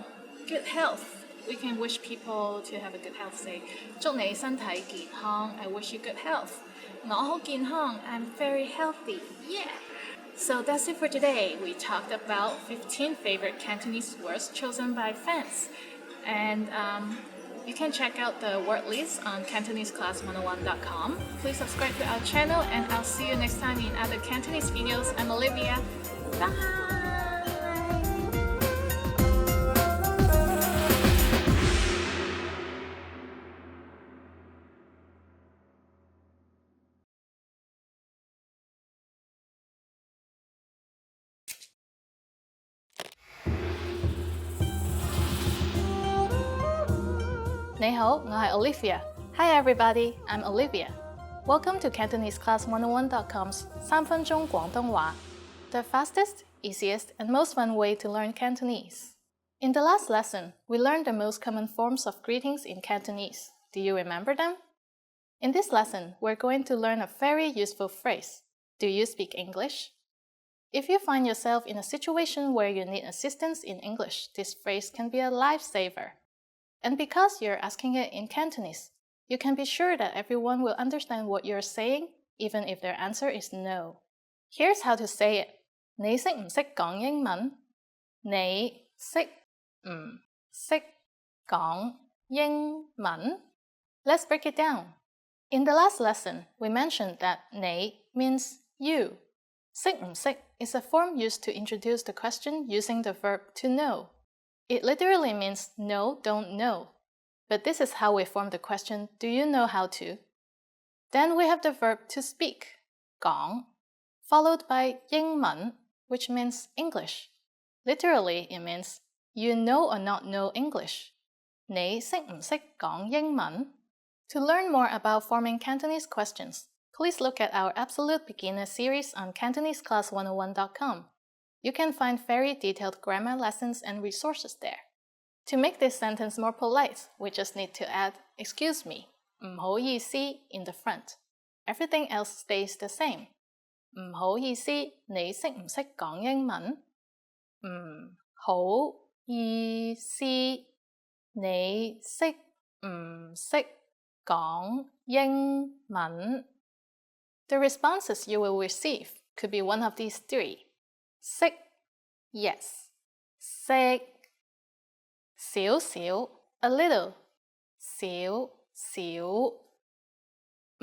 good health. We can wish people to have a good health. Say 祝你身體健康 I wish you good health. 我好健康 I'm very healthy. Yeah. So that's it for today. We talked about 15 favorite Cantonese words chosen by fans. And you can check out the word list on CantoneseClass101.com. Please subscribe to our channel and I'll see you next time in other Cantonese videos. I'm Olivia. Bye! 你好，我係 Olivia. Hi everybody, I'm Olivia. Welcome to CantoneseClass101.com's 3分鐘廣東話, the fastest, easiest, and most fun way to learn Cantonese. In the last lesson, we learned the most common forms of greetings in Cantonese. Do you remember them? In this lesson, we're going to learn a very useful phrase. Do you speak English? If you find yourself in a situation where you need assistance in English, this phrase can be a lifesaver. And because you're asking it in Cantonese, you can be sure that everyone will understand what you're saying, even if their answer is no. Here's how to say it. 你識唔識講英文？你識唔識講英文？ Let's break it down. In the last lesson, we mentioned that 你 means you. 識唔識 is a form used to introduce the question using the verb to know. It literally means no, don't know. But this is how we form the question, do you know how to? Then we have the verb to speak, 講, followed by 英文, which means English. Literally, it means you know or not know English. 你識唔識講英文? To learn more about forming Cantonese questions, please look at our Absolute Beginner series on CantoneseClass101.com. You can find very detailed grammar lessons and resources there. To make this sentence more polite, we just need to add excuse me, 唔好意思 in the front. Everything else stays the same. 唔好意思，你識唔識講英文？唔好意思，你識唔識講英文？ The responses you will receive could be one of these three. 識 yes, 識少少 a little, 少少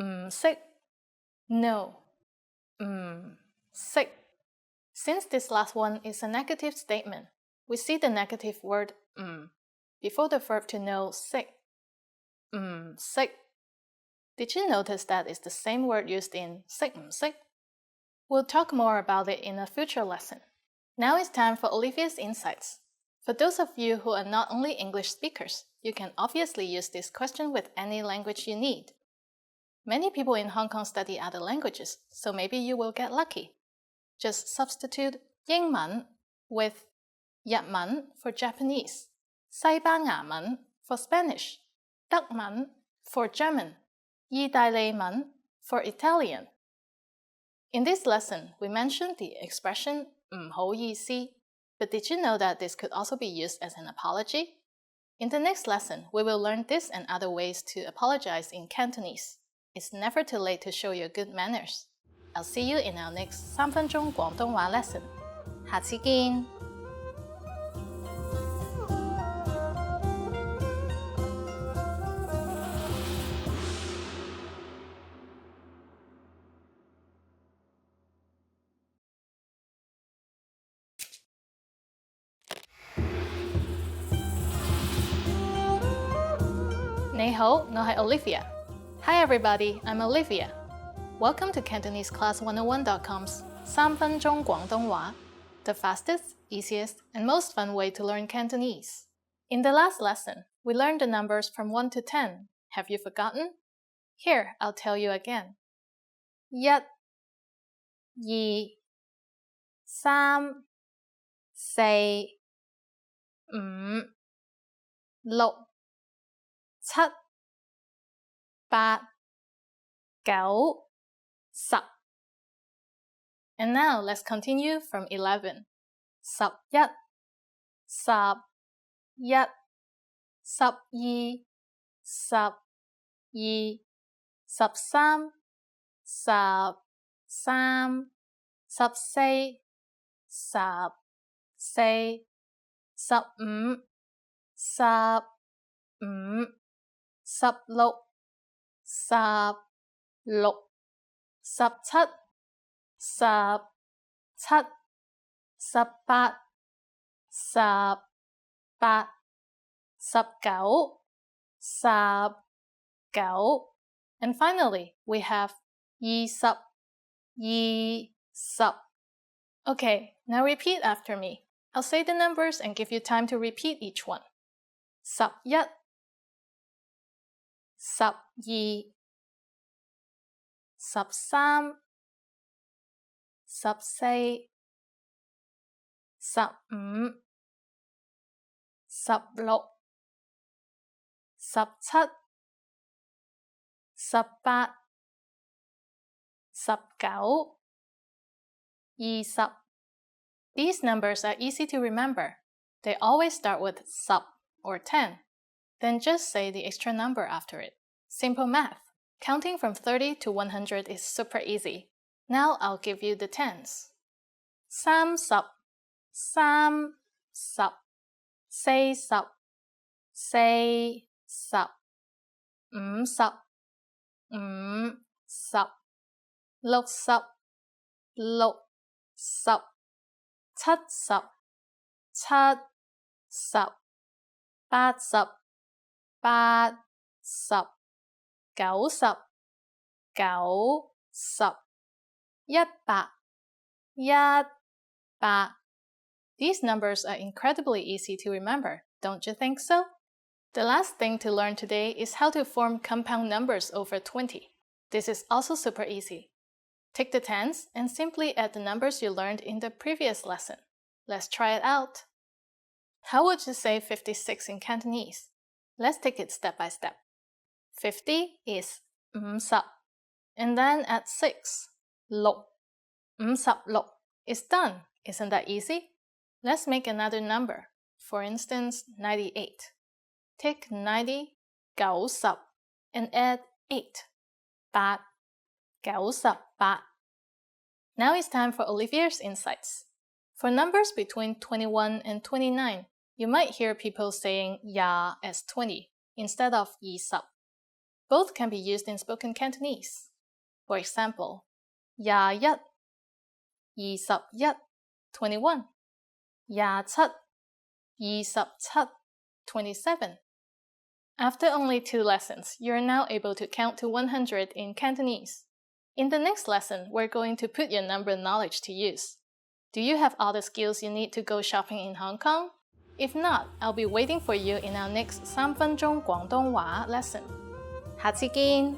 唔識 no, 唔識 Since this last one is a negative statement, we see the negative word before the verb to know 識 唔識 Did you notice that it's the same word used in 識唔識? We'll talk more about it in a future lesson. Now it's time for Olivia's insights. For those of you who are not only English speakers, you can obviously use this question with any language you need. Many people in Hong Kong study other languages, so maybe you will get lucky. Just substitute 英文 with 日文 for Japanese, 西班牙文 for Spanish, 德文 for German, 意大利文 for Italian. In this lesson, we mentioned the expression 唔好意思, but did you know that this could also be used as an apology? In the next lesson, we will learn this and other ways to apologize in Cantonese. It's never too late to show your good manners. I'll see you in our next 3分鐘廣東話 lesson. 下次見!你好，我係 Olivia. Hi everybody, I'm Olivia. Welcome to CantoneseClass101.com's 3分鐘廣東話, the fastest, easiest, and most fun way to learn Cantonese. In the last lesson, we learned the numbers from 1 to 10. Have you forgotten? Here, I'll tell you again. 1 2 3 4 5 6 7 8 9 10. And now let's continue from 11. 11 11 12 12 13 13 14 14 15 15 16 16 16 17 17 18 18 19 19 and finally we have 20 20. Okay, now repeat after me. I'll say the numbers and give you time to repeat each one. 11 12 13 14 15 16 17 18 19 20. These numbers are easy to remember. They always start with sub or 10. Then just say the extra number after it. Simple math. Counting from 30 to 100 is super easy. Now I'll give you the tens. 30 30 40 40 50 50 60 60 70 70 80 80 90 90 100 100. These numbers are incredibly easy to remember, don't you think so? The last thing to learn today is how to form compound numbers over 20. This is also super easy. Take the tens and simply add the numbers you learned in the previous lesson. Let's try it out. How would you say 56 in Cantonese? Let's take it step by step. 50 is 50, and then add 6, 6. 56. It's done. Isn't that easy? Let's make another number. For instance, 98. Take 90, 90, and add 8, 8, 98. Now it's time for Olivier's insights. For numbers between 21 and 29, you might hear people saying ya as 20 instead of 20. Both can be used in spoken Cantonese. For example, 21, 21, 21, 27, 27, 27. After only 2 lessons, you're now able to count to 100 in Cantonese. In the next lesson, we're going to put your number knowledge to use. Do you have all the skills you need to go shopping in Hong Kong? If not, I'll be waiting for you in our next 3分鐘廣東話 lesson. 下次見!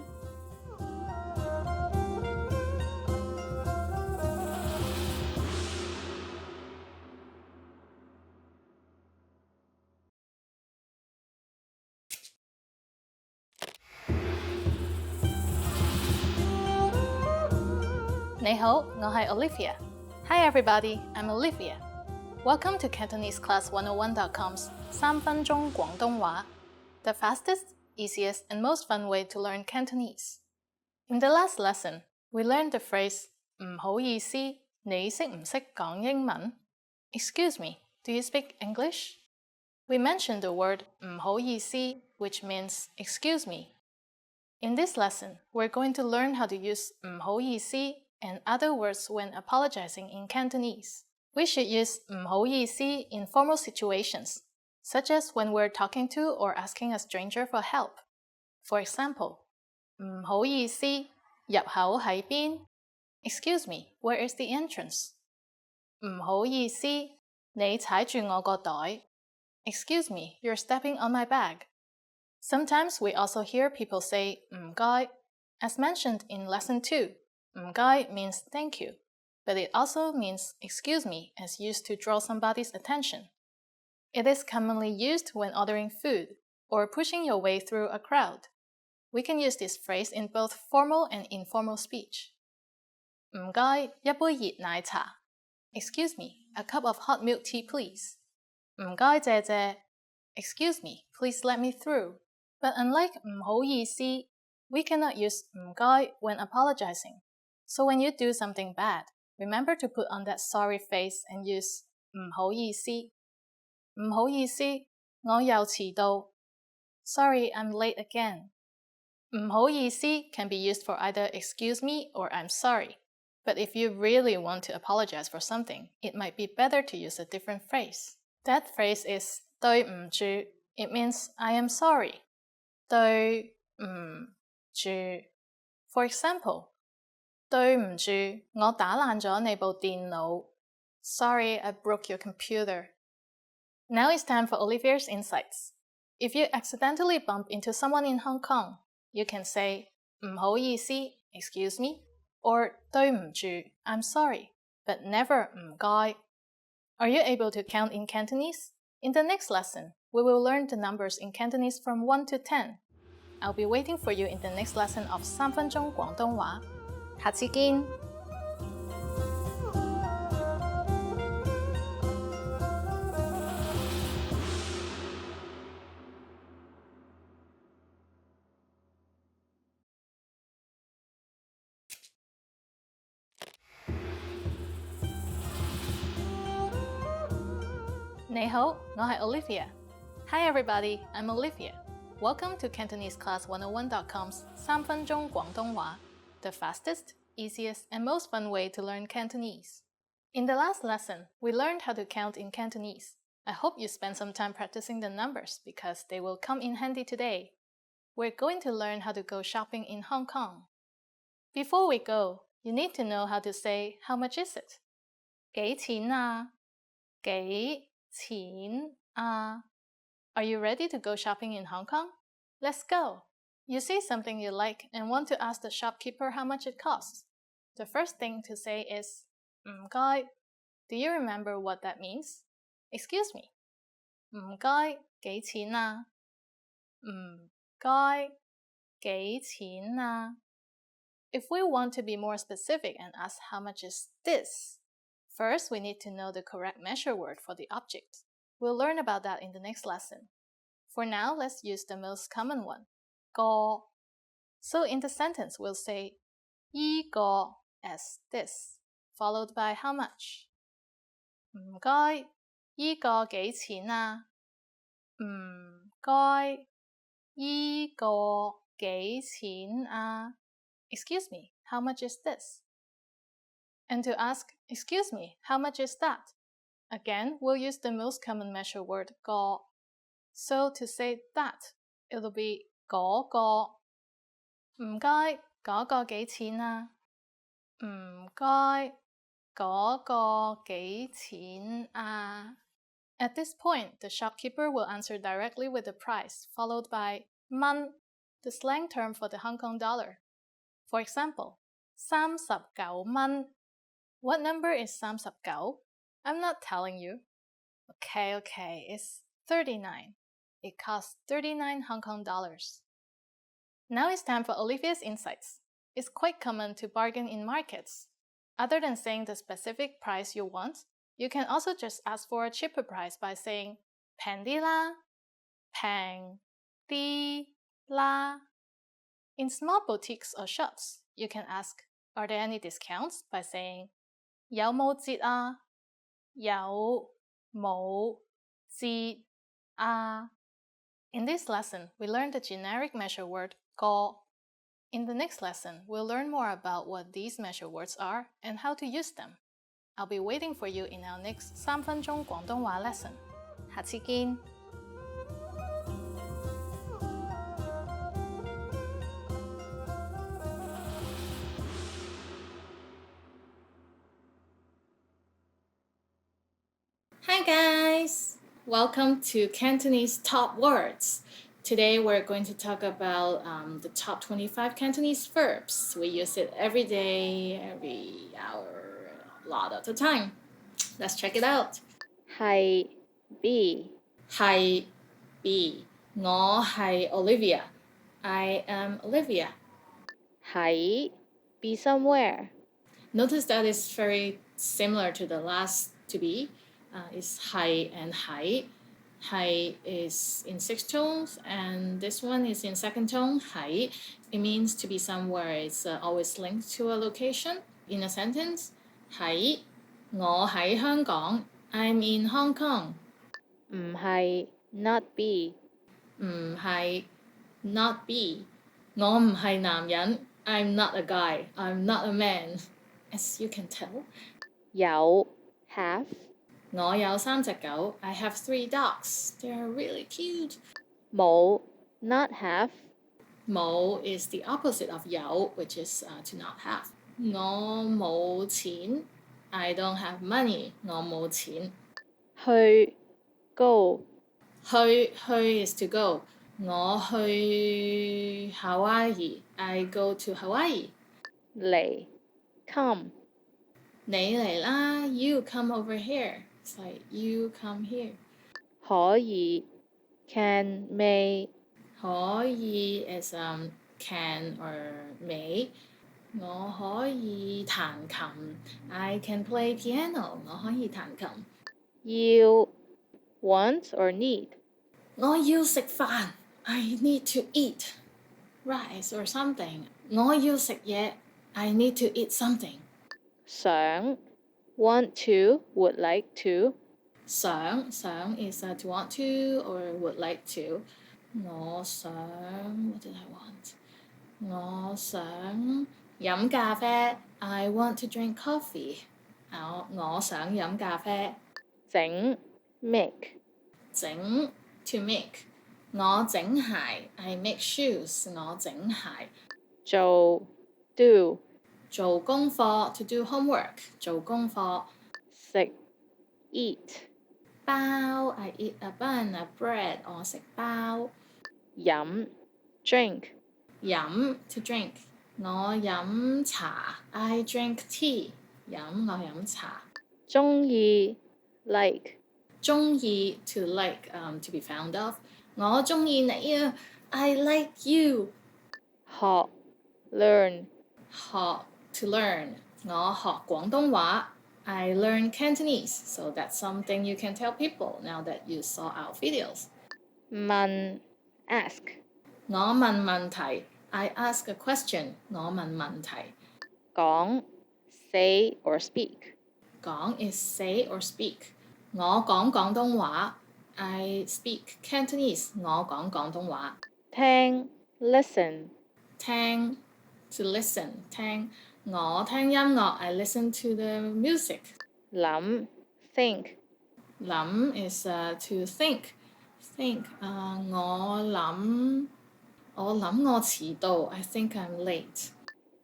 Ni hao, 我係 Olivia. Hi everybody, I'm Olivia. Welcome to CantoneseClass101.com's 3分鐘廣東話, the fastest, easiest, and most fun way to learn Cantonese. In the last lesson, we learned the phrase 唔好意思，你識唔識講英文? Excuse me, do you speak English? We mentioned the word 唔好意思, which means excuse me. In this lesson, we're going to learn how to use 唔好意思 and other words when apologizing in Cantonese. We should use 唔好意思 in formal situations, such as when we're talking to or asking a stranger for help. For example, 唔好意思，入口喺邊? Excuse me, where is the entrance? 唔好意思，你踩住我個袋. Excuse me, you're stepping on my bag. Sometimes we also hear people say 唔該. As mentioned in lesson 2, 唔該 means thank you, but it also means excuse me as used to draw somebody's attention. It is commonly used when ordering food or pushing your way through a crowd. We can use this phrase in both formal and informal speech. 唔該，一杯熱奶茶. Excuse me, a cup of hot milk tea please. 唔該，謝謝. Excuse me, please let me through. But unlike 唔好意思, we cannot use 唔該 when apologizing. So when you do something bad, remember to put on that sorry face and use 唔好意思. 唔好意思，我又遲到. Sorry, I'm late again. 唔好意思 can be used for either excuse me or I'm sorry. But if you really want to apologize for something, it might be better to use a different phrase. That phrase is 對唔住. It means I am sorry. 對唔住. For example, 對唔住，我打爛咗你部電腦. Sorry, I broke your computer. Now it's time for Olivier's insights. If you accidentally bump into someone in Hong Kong, you can say 唔好意思, excuse me, or 對唔住, I'm sorry, but never 唔該. Are you able to count in Cantonese? In the next lesson, we will learn the numbers in Cantonese from 1 to 10. I'll be waiting for you in the next lesson of 3分鐘廣東話. 下次見! Ni hao, 我係 Olivia. Hi everybody, I'm Olivia. Welcome to CantoneseClass101.com's 3分鐘廣東話, the fastest, easiest, and most fun way to learn Cantonese. In the last lesson, we learned how to count in Cantonese. I hope you spend some time practicing the numbers because they will come in handy today. We're going to learn how to go shopping in Hong Kong. Before we go, you need to know how to say how much is it. 幾錢啊? 幾錢啊? Are you ready to go shopping in Hong Kong? Let's go! You see something you like and want to ask the shopkeeper how much it costs. The first thing to say is 唔該. Do you remember what that means? Excuse me. 唔該,幾錢啊? 唔該,幾錢啊? If we want to be more specific and ask how much is this, first we need to know the correct measure word for the object. We'll learn about that in the next lesson. For now, let's use the most common one, 個. So in the sentence, we'll say 依個 as this, followed by how much. 唔該,依個幾錢啊? 唔該,依個幾錢啊? Excuse me, how much is this? And to ask, excuse me, how much is that? Again, we'll use the most common measure word, 個. So to say that, it'll be 嗰個. 唔該,嗰個幾錢啊? 唔該,嗰個幾錢啊? At this point, the shopkeeper will answer directly with the price, followed by 蚊, the slang term for the Hong Kong dollar. For example, 39蚊. What number is 39? I'm not telling you. Okay, it's 39. It costs 39 Hong Kong dollars. Now it's time for Olivia's insights. It's quite common to bargain in markets. Other than saying the specific price you want, you can also just ask for a cheaper price by saying 平啲啦, 平啲啦. In small boutiques or shops, you can ask, are there any discounts? By saying 有冇折啊? 有冇折啊? In this lesson, we learned the generic measure word 個. In the next lesson, we'll learn more about what these measure words are and how to use them. I'll be waiting for you in our next 3分鐘廣東話 lesson. 下次見! Hi guys! Welcome to Cantonese Top Words. Today we're going to talk about the top 25 Cantonese verbs. We use it every day, every hour, a lot of the time. Let's check it out. 係 be 係 be 我係 Olivia. I am Olivia. 喺 be somewhere Notice that it's very similar to the last to be. It's 係 and 係. 係 is in 6 tones, and this one is in second tone. 係 it means to be somewhere. It's always linked to a location in a sentence. 喺我喺香港. I'm in Hong Kong. 唔係 not be 唔係 not be 我唔係男人. I'm not a guy. I'm not a man. As you can tell. 有 have 我有3隻狗. I have 3 dogs. They're really cute. 冇 not have 冇 is the opposite of 有, which is to not have. 我冇錢. I don't have money. 我冇錢. 去 go 去 is to go. 我去 Hawaii. I go to Hawaii. 嚟 come 你嚟啦. You come over here. It's like you come here. 可以 can may 可以 is can or may. 我可以彈琴. I can play piano. 我可以彈琴. 要 want or need 我要食飯. I need to eat rice or something. 我要食嘢. I need to eat something. 想 want to would like to 想 is to want to or would like to. 我想 what did I want? 我想飲咖啡. I want to drink coffee. 我想飲咖啡. 整 make 整 to make. 我整鞋. I make shoes. 我整鞋. 做 do 做功課 to do homework. 做功課. 食 eat 包 I eat a bun, a bread. 我食包. 飲 drink 飲 to drink. 我飲茶. I drink tea. 我飲茶. 鍾意 like 鍾意 to like to be found of. 我鍾意你啊. I like you. 學 learn 學 to learn. 我學廣東話. I learn Cantonese. So that's something you can tell people now that you saw our videos. 問 ask 我問問題. I ask a question. 我問問題. 講 say or speak 講 is say or speak. 我講廣東話. I speak Cantonese. 我講廣東話. 聽 listen 聽 to listen. 聽我聽音樂. I listen to the music. 諗 think 諗 is to think. Think 我諗我遲到. I think I'm late.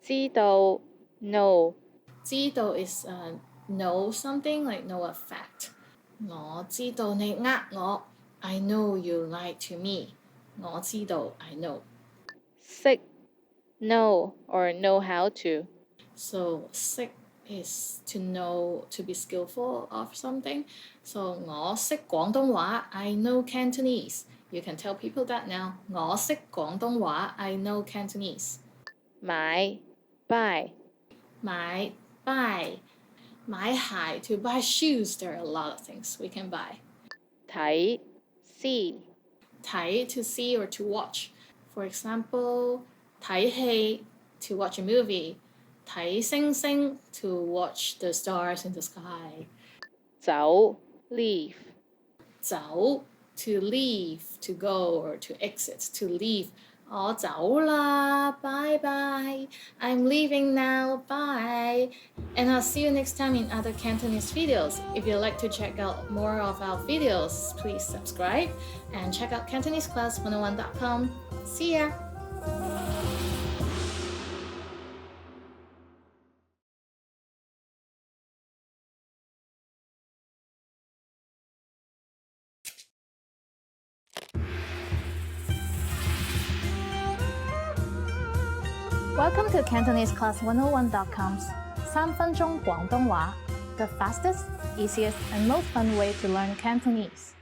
知道 know 知道 is know something, like know a fact. 我知道你呃我. I know you lied to me. 我知道 I know. 識 know or know how to So 識 is to know, to be skillful of something. So 我識廣東話. I know Cantonese. You can tell people that now. 我識廣東話. I know Cantonese. 買 buy 買 buy 買鞋 to buy shoes. There are a lot of things we can buy. 睇 see 睇 to see or to watch. For example, 睇戲 to watch a movie. 睇星星 to watch the stars in the sky. 走 leave 走 to leave, to go or to exit, to leave. 我走啦, bye bye. I'm leaving now, bye. And I'll see you next time in other Cantonese videos. If you'd like to check out more of our videos, please subscribe and check out CantoneseClass101.com. See ya! Welcome to Cantonese Class 101.com's 3分鐘廣東話, the fastest, easiest, and most fun way to learn Cantonese.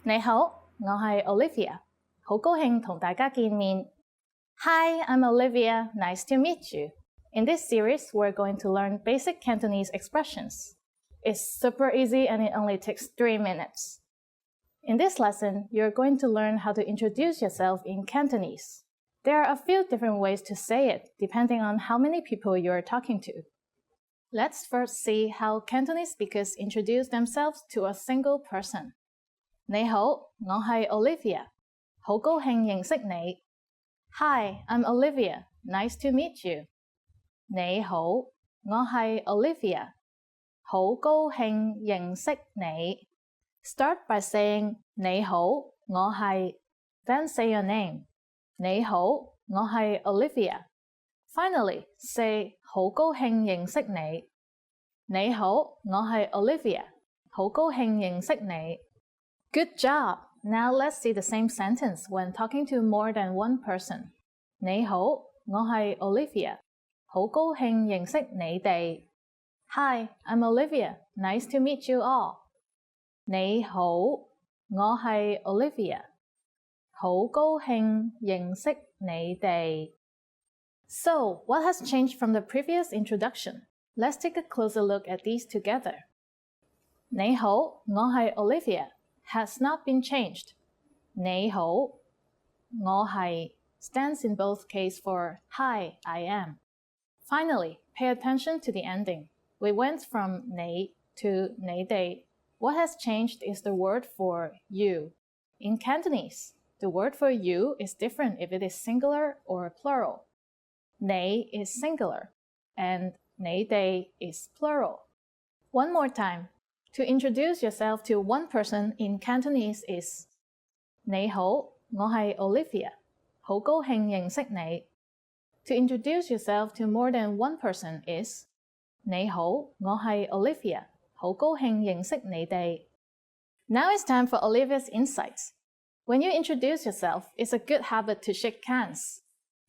你好，我係 Olivia， 好高興同大家見面。Hi, I'm Olivia. Nice to meet you. In this series, we're going to learn basic Cantonese expressions. It's super easy and it only takes 3 minutes. In this lesson, you're going to learn how to introduce yourself in Cantonese. There are a few different ways to say it, depending on how many people you're talking to. Let's first see how Cantonese speakers introduce themselves to a single person. 你好，我係 Olivia. 好高興認識你。Hi, I'm Olivia. Nice to meet you. 你好，我係 Olivia. 好高興認識你. Start by saying 你好，我係, then say your name. 你好，我係 Olivia. Finally, say 好高興認識你。你好，我係 Olivia. 好高興認識你。Good job! Now let's see the same sentence when talking to more than one person. 你好，我係 Olivia. 好高興認識你哋。Hi, I'm Olivia. Nice to meet you all. 你好，我係 Olivia. 好高興認識你哋。So, what has changed from the previous introduction? Let's take a closer look at these together. 你好，我係 Olivia has not been changed. 你好，我係 stands in both cases for Hi, I am. Finally, pay attention to the ending. We went from 你 to 你哋. What has changed is the word for you. In Cantonese, the word for you is different if it is singular or plural. 你 is singular, and 你哋 is plural. One more time. To introduce yourself to one person in Cantonese is 你好，我係 Olivia. 好高興認識你. To introduce yourself to more than one person is 你好，我係 Olivia. 好高興認識你哋. Now it's time for Olivia's insights. When you introduce yourself, it's a good habit to shake hands.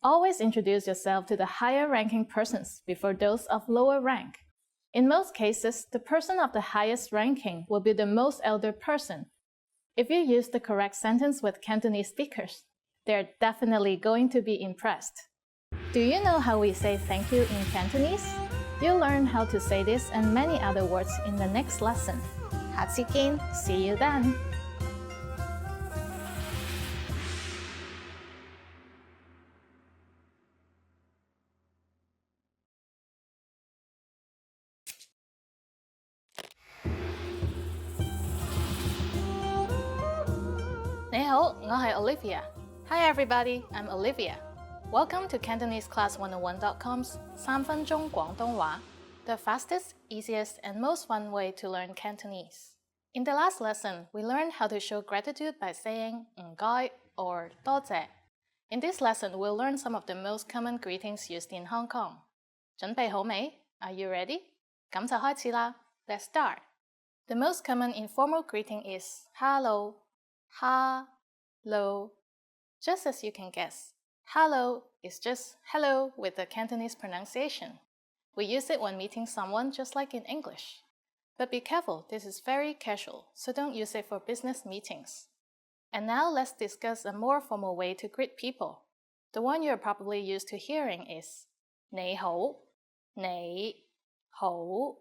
Always introduce yourself to the higher-ranking persons before those of lower rank. In most cases, the person of the highest ranking will be the most elder person. If you use the correct sentence with Cantonese speakers, they're definitely going to be impressed. Do you know how we say thank you in Cantonese? You'll learn how to say this and many other words in the next lesson. 下次見, see you then!你好，我係 Olivia. Hi everybody, I'm Olivia. Welcome to Cantonese Class 101.com's 3分鐘廣東話, the fastest, easiest, and most fun way to learn Cantonese. In the last lesson, we learned how to show gratitude by saying 唔該 or 多謝. In this lesson, we'll learn some of the most common greetings used in Hong Kong. 準備好未? Are you ready? 咁就開始啦. Let's start. The most common informal greeting is hello. Hello. Just as you can guess, hello is just hello with the Cantonese pronunciation. We use it when meeting someone just like in English. But be careful, this is very casual, so don't use it for business meetings. And now let's discuss a more formal way to greet people. The one you're probably used to hearing is 你好, 你好.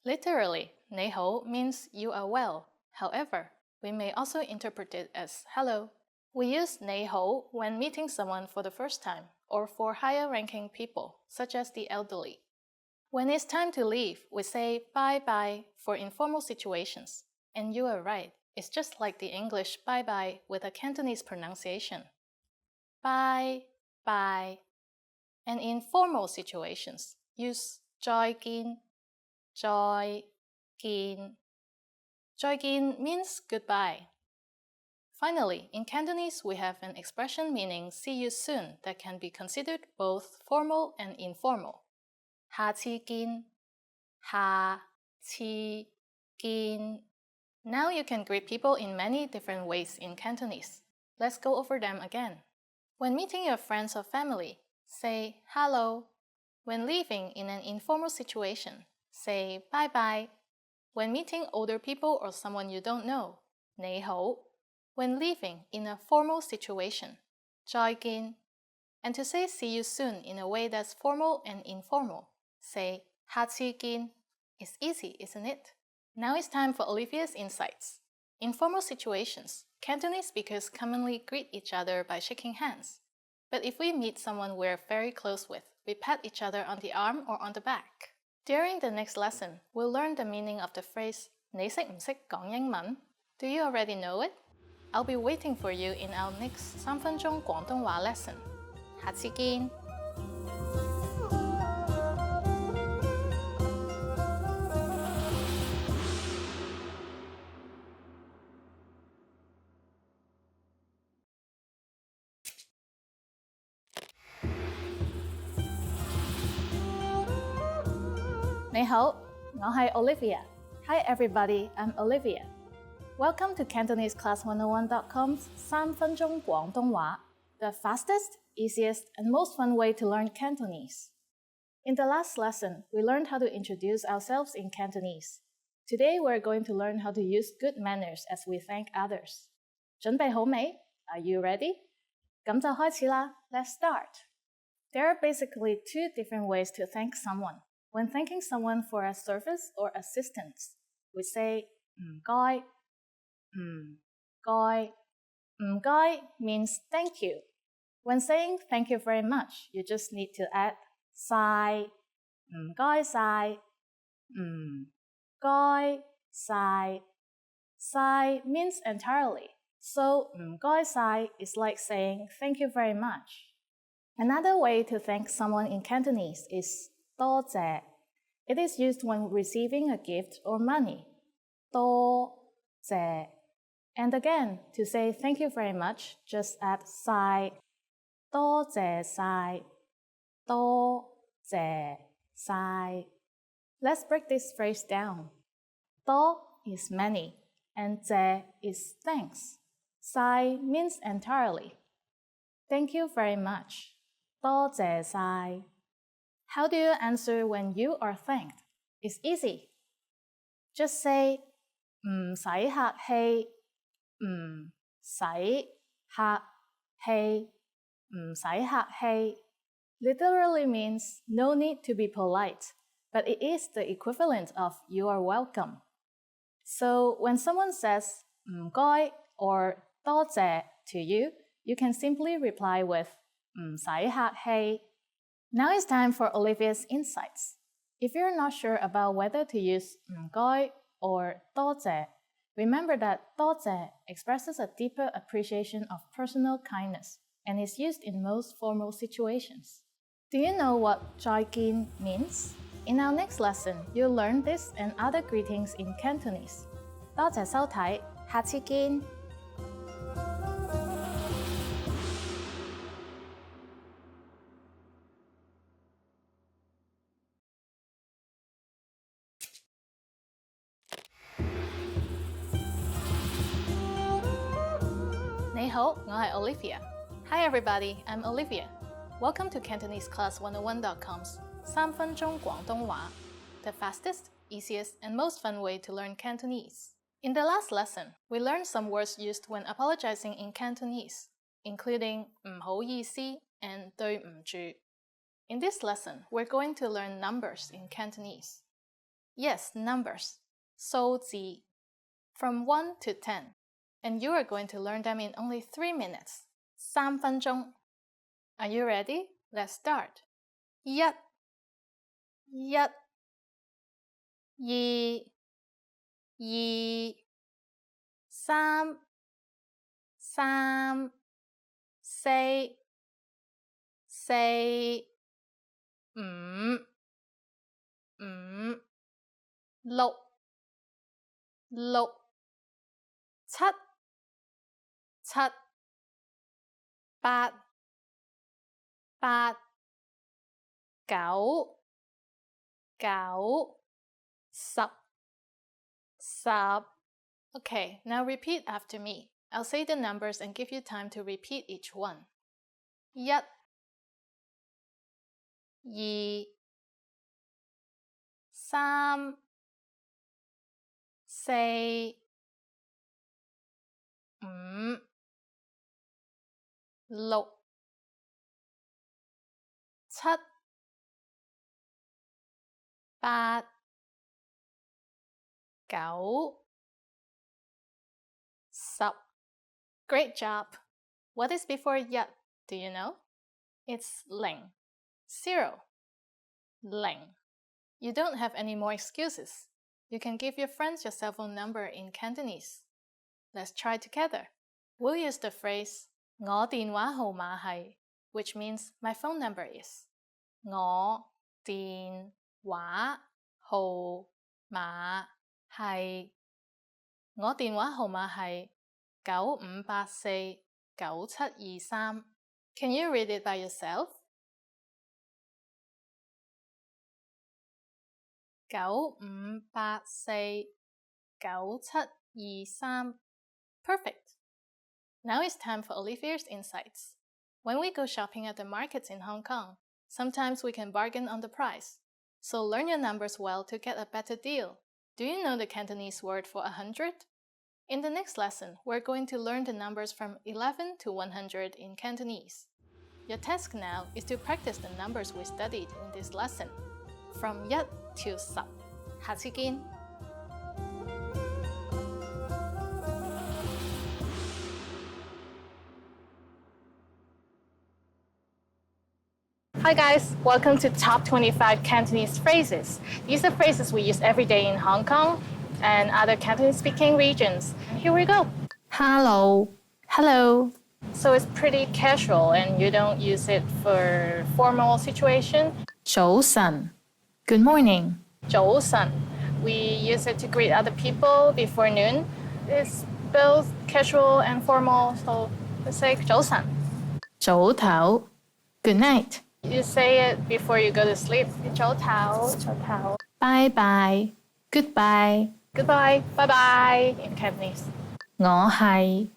Literally, 你好 means you are well. However, we may also interpret it as hello. We use 你好 when meeting someone for the first time or for higher-ranking people, such as the elderly. When it's time to leave, we say bye-bye for informal situations. And you are right, it's just like the English bye-bye with a Cantonese pronunciation. Bye, bye. And in formal situations, use 再見, 再見. 再見 means goodbye. Finally, in Cantonese, we have an expression meaning see you soon that can be considered both formal and informal. 下次見, 下次見. Now you can greet people in many different ways in Cantonese. Let's go over them again. When meeting your friends or family, say hello. When leaving in an informal situation, say bye-bye. When meeting older people or someone you don't know, 你好. When leaving in a formal situation, 再見. And to say see you soon in a way that's formal and informal, say 下次見. It's easy, isn't it? Now it's time for Olivia's insights. In formal situations, Cantonese speakers commonly greet each other by shaking hands. But if we meet someone we're very close with, we pat each other on the arm or on the back. During the next lesson, we'll learn the meaning of the phrase 你識唔識講英文? Do you already know it? I'll be waiting for you in our next 3分鐘廣東話 lesson. 下次見! Ni hao, 我係 Olivia. Hi everybody, I'm Olivia. Welcome to CantoneseClass101.com's 3分鐘廣東話, the fastest, easiest, and most fun way to learn Cantonese. In the last lesson, we learned how to introduce ourselves in Cantonese. Today, we're going to learn how to use good manners as we thank others. 準備好未? Are you ready? 咁就開始啦. Let's start. There are basically two different ways to thank someone. When thanking someone for a service or assistance, we say 唔該. 唔該. 唔該 means thank you. When saying thank you very much, you just need to add 晒. 唔該晒. 唔該晒. 晒 means entirely. So 唔該晒 is like saying thank you very much. Another way to thank someone in Cantonese is 多謝. It is used when receiving a gift or money. 多謝. And again, to say thank you very much, just add 晒. 多謝晒. 多謝晒. Let's break this phrase down. 多 is many, and 謝 is thanks. 晒 means entirely. Thank you very much. 多謝晒. How do you answer when you are thanked? It's easy. Just say 唔使客氣. 唔使客氣. 唔使客氣 literally means no need to be polite, but it is the equivalent of you are welcome. So when someone says 唔該 or 多謝 to you, you can simply reply with 唔使客氣. Now it's time for Olivia's insights. If you're not sure about whether to use 唔該 or 多謝, remember that 多謝 expresses a deeper appreciation of personal kindness and is used in most formal situations. Do you know what 再見 means? In our next lesson, you'll learn this and other greetings in Cantonese. 多謝收睇，下次見! Ni hao, 我係 Olivia. Hi everybody, I'm Olivia. Welcome to CantoneseClass101.com's 3分鐘廣東話, the fastest, easiest, and most fun way to learn Cantonese. In the last lesson, we learned some words used when apologizing in Cantonese, including 唔好意思 and 對唔住. In this lesson, we're going to learn numbers in Cantonese. Yes, numbers. 數字. From 1 to 10. And you are going to learn them in only 3 minutes. 3分鐘. Are you ready? Let's start. 一, 二, 三, 四, 五, 六, 七, 八, 九, 十. Okay, now repeat after me. I'll say the numbers and give you time to repeat each one. 一2 3 4 5 6 7 8 9 10. Great job! What is before 一? Do you know? It's 0. 0. 0. You don't have any more excuses. You can give your friends your cell phone number in Cantonese. Let's try together. We'll use the phrase 我電話號碼係, which means my phone number is. 我電話號碼係. 我電話號碼係95849723. Can you read it by yourself? 95849723. Perfect. Now it's time for Olivier's insights. When we go shopping at the markets in Hong Kong, sometimes we can bargain on the price. So learn your numbers well to get a better deal. Do you know the Cantonese word for 100? In the next lesson, we're going to learn the numbers from 11 to 100 in Cantonese. Your task now is to practice the numbers we studied in this lesson, from 1 to 10. 下次見! Hi guys, welcome to Top 25 Cantonese Phrases. These are phrases we use every day in Hong Kong and other Cantonese-speaking regions. Here we go. Hello. Hello. So it's pretty casual and you don't use it for formal situation. 早晨. Good morning. 早晨. We use it to greet other people before noon. It's both casual and formal, so let's say 早晨. 早唞. Good night. You say it before you go to sleep. 早唞, 早唞. Bye bye. Goodbye. Goodbye, bye-bye in Cantonese. 我係.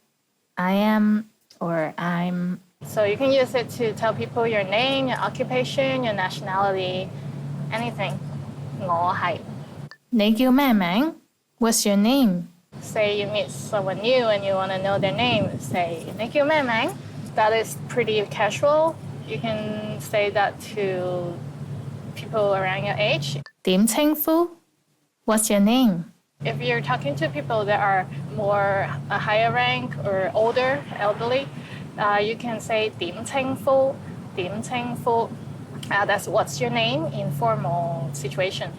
I am or I'm. So you can use it to tell people your name, your occupation, your nationality, anything. 我係. 你叫咩名? What's your name? Say you meet someone new and you want to know their name. Say, 你叫咩名? That is pretty casual. You can say that to people around your age. 點稱呼? What's your name? If you're talking to people that are more a higher rank or older, elderly, you can say 點稱呼, 點稱呼. That's what's your name in formal situation.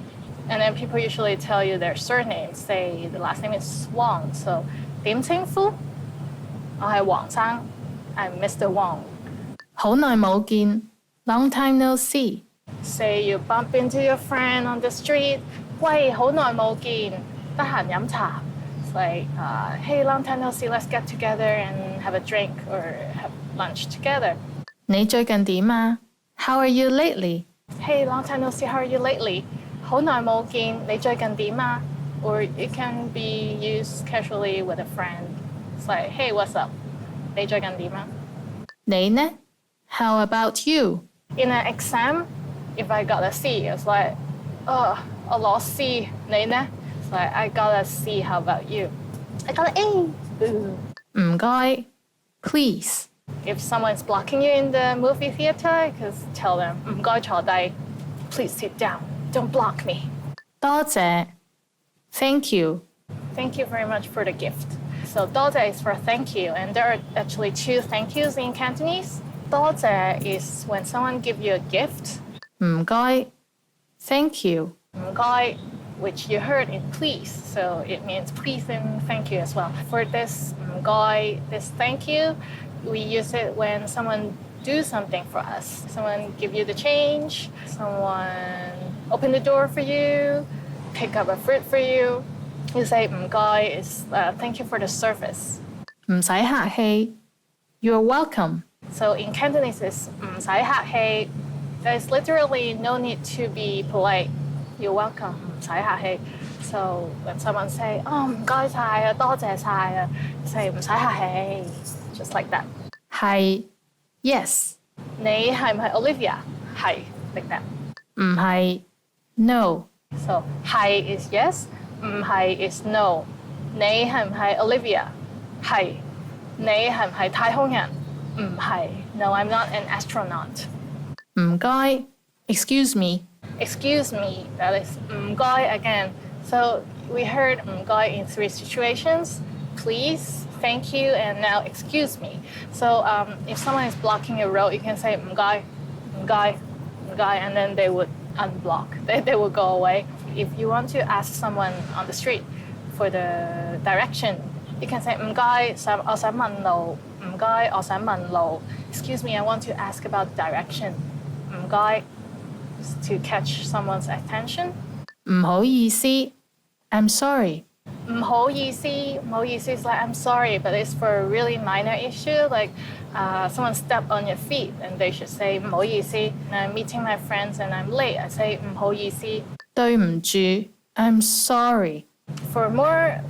And then people usually tell you their surname. Say the last name is Wang. So 點稱呼? 我係黃生. I'm Mr. Wang. 好耐冇見. Long time no see. Say you bump into your friend on the street. 喂，好耐冇見. 得閒飲茶. It's like, hey, long time no see. Let's get together and have a drink or have lunch together. 你最近點啊? How are you lately? Hey, long time no see. How are you lately? 好耐冇見. 你最近點啊? Or it can be used casually with a friend. It's like, hey, what's up? 你最近點啊? 你呢? How about you? In an exam, if I got a C, it's like, oh, 我攞 C. 你呢? It's like, I got a C. How about you? I got an A. Boo. 唔該. Please. If someone's blocking you in the movie theater, just tell them, 唔該坐低. Please sit down. Don't block me. 多謝. Thank you. Thank you very much for the gift. So 多謝 is for thank you, and there are actually two thank yous in Cantonese. 多謝 is when someone gives you a gift. 唔該. Thank you. 唔該, which you heard in please, so it means please and thank you as well. For this 唔該, this thank you, we use it when someone do something for us. Someone give you the change, someone open the door for you, pick up a fruit for you. You say 唔該 is thank you for the service. 唔使客氣. You're welcome. So in Cantonese, it's 唔使客氣. There's literally no need to be polite. You're welcome. 唔使客氣. So when someone say, oh, 唔該晒啊, 多謝晒啊, say 唔使客氣. Just like that. 係. Yes. 你係唔係 Olivia? 係. like that. 唔係 no. So 係 is yes, 唔係 is no. 你係唔係 Olivia? 係。你係唔係太空人？唔係。No, I'm not an astronaut. 唔該 excuse me. Excuse me, that is 唔該 again. So we heard 唔該 in 3 situations. Please, thank you, and now excuse me. So if someone is blocking a road, you can say 唔該 唔該 唔該 and then they would unblock. They will go away. If you want to ask someone on the street for the direction, you can say 唔該我想問路唔該我想問路 Excuse me, I want to ask about direction. 唔該 to catch someone's attention. 唔好意思 I'm sorry. 唔好意思 is like I'm sorry, but it's for a really minor issue, like someone stepped on your feet and they should say 唔好意思. I'm meeting my friends and I'm late. I say 唔好意思對唔住 I'm sorry. For more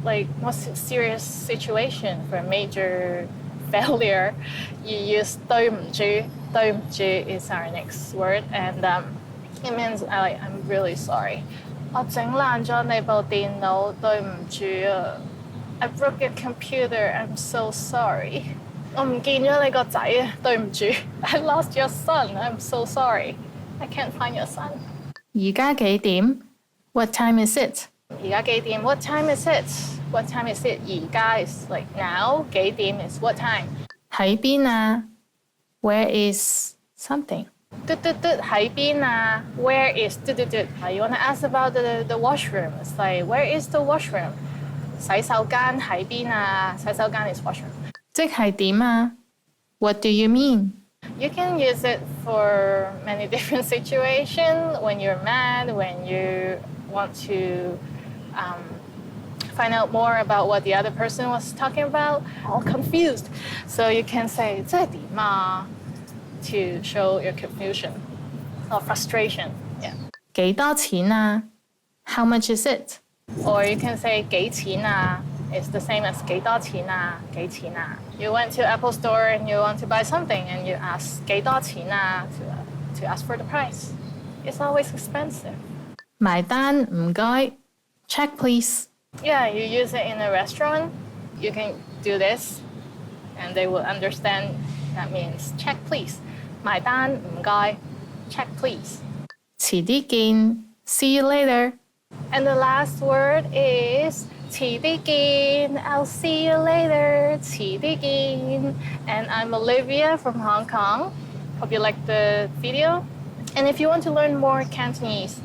serious situation, for a major failure, you use 對唔住. 對唔住 is our next word, and it means I'm really sorry. 我整爛咗你部電腦，對唔住啊 I broke your computer, I'm so sorry. 我唔見咗你個仔啊，對唔住 I lost your son, I'm so sorry. I can't find your son. 而家幾點 What time is it? 而家幾點 What time is it? What time is it? 而家 is like now. 幾點 is what time? 喺邊啊 Where is something? 嘟嘟嘟喺邊啊 Where is 嘟嘟嘟 You want to ask about the washroom. It's like where is the washroom? 洗手間喺邊啊洗手間 is washroom. 即係點啊 What do you mean? You can use it for many different situations. When you're mad, when you want to find out more about what the other person was talking about, all confused. So you can say 即係點啊 to show your confusion or frustration. Yeah. 幾多錢啊 How much is it? Or you can say 幾錢啊 It's the same as 幾多錢啊幾錢啊 You went to Apple Store and you want to buy something and you ask 幾多錢啊 to ask for the price. It's always expensive. 埋單唔該 Check please. Yeah, you use it in a restaurant. You can do this and they will understand that means check please. 埋單唔該 Check please. 遲啲見 See you later. And the last word is 遲啲見 I'll see you later. 遲啲見 And I'm Olivia from Hong Kong. Hope you liked the video. And if you want to learn more Cantonese,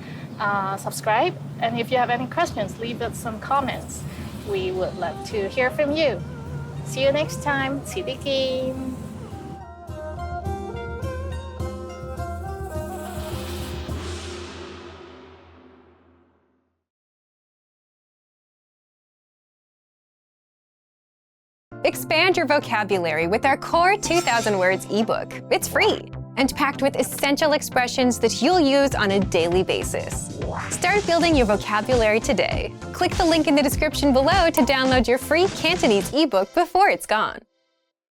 subscribe. And if you have any questions, leave us some comments. We would love to hear from you. See you next time. 遲啲見. Expand your vocabulary with our Core 2000 Words ebook. It's free and packed with essential expressions that you'll use on a daily basis. Start building your vocabulary today. Click the link in the description below to download your free Cantonese ebook before it's gone.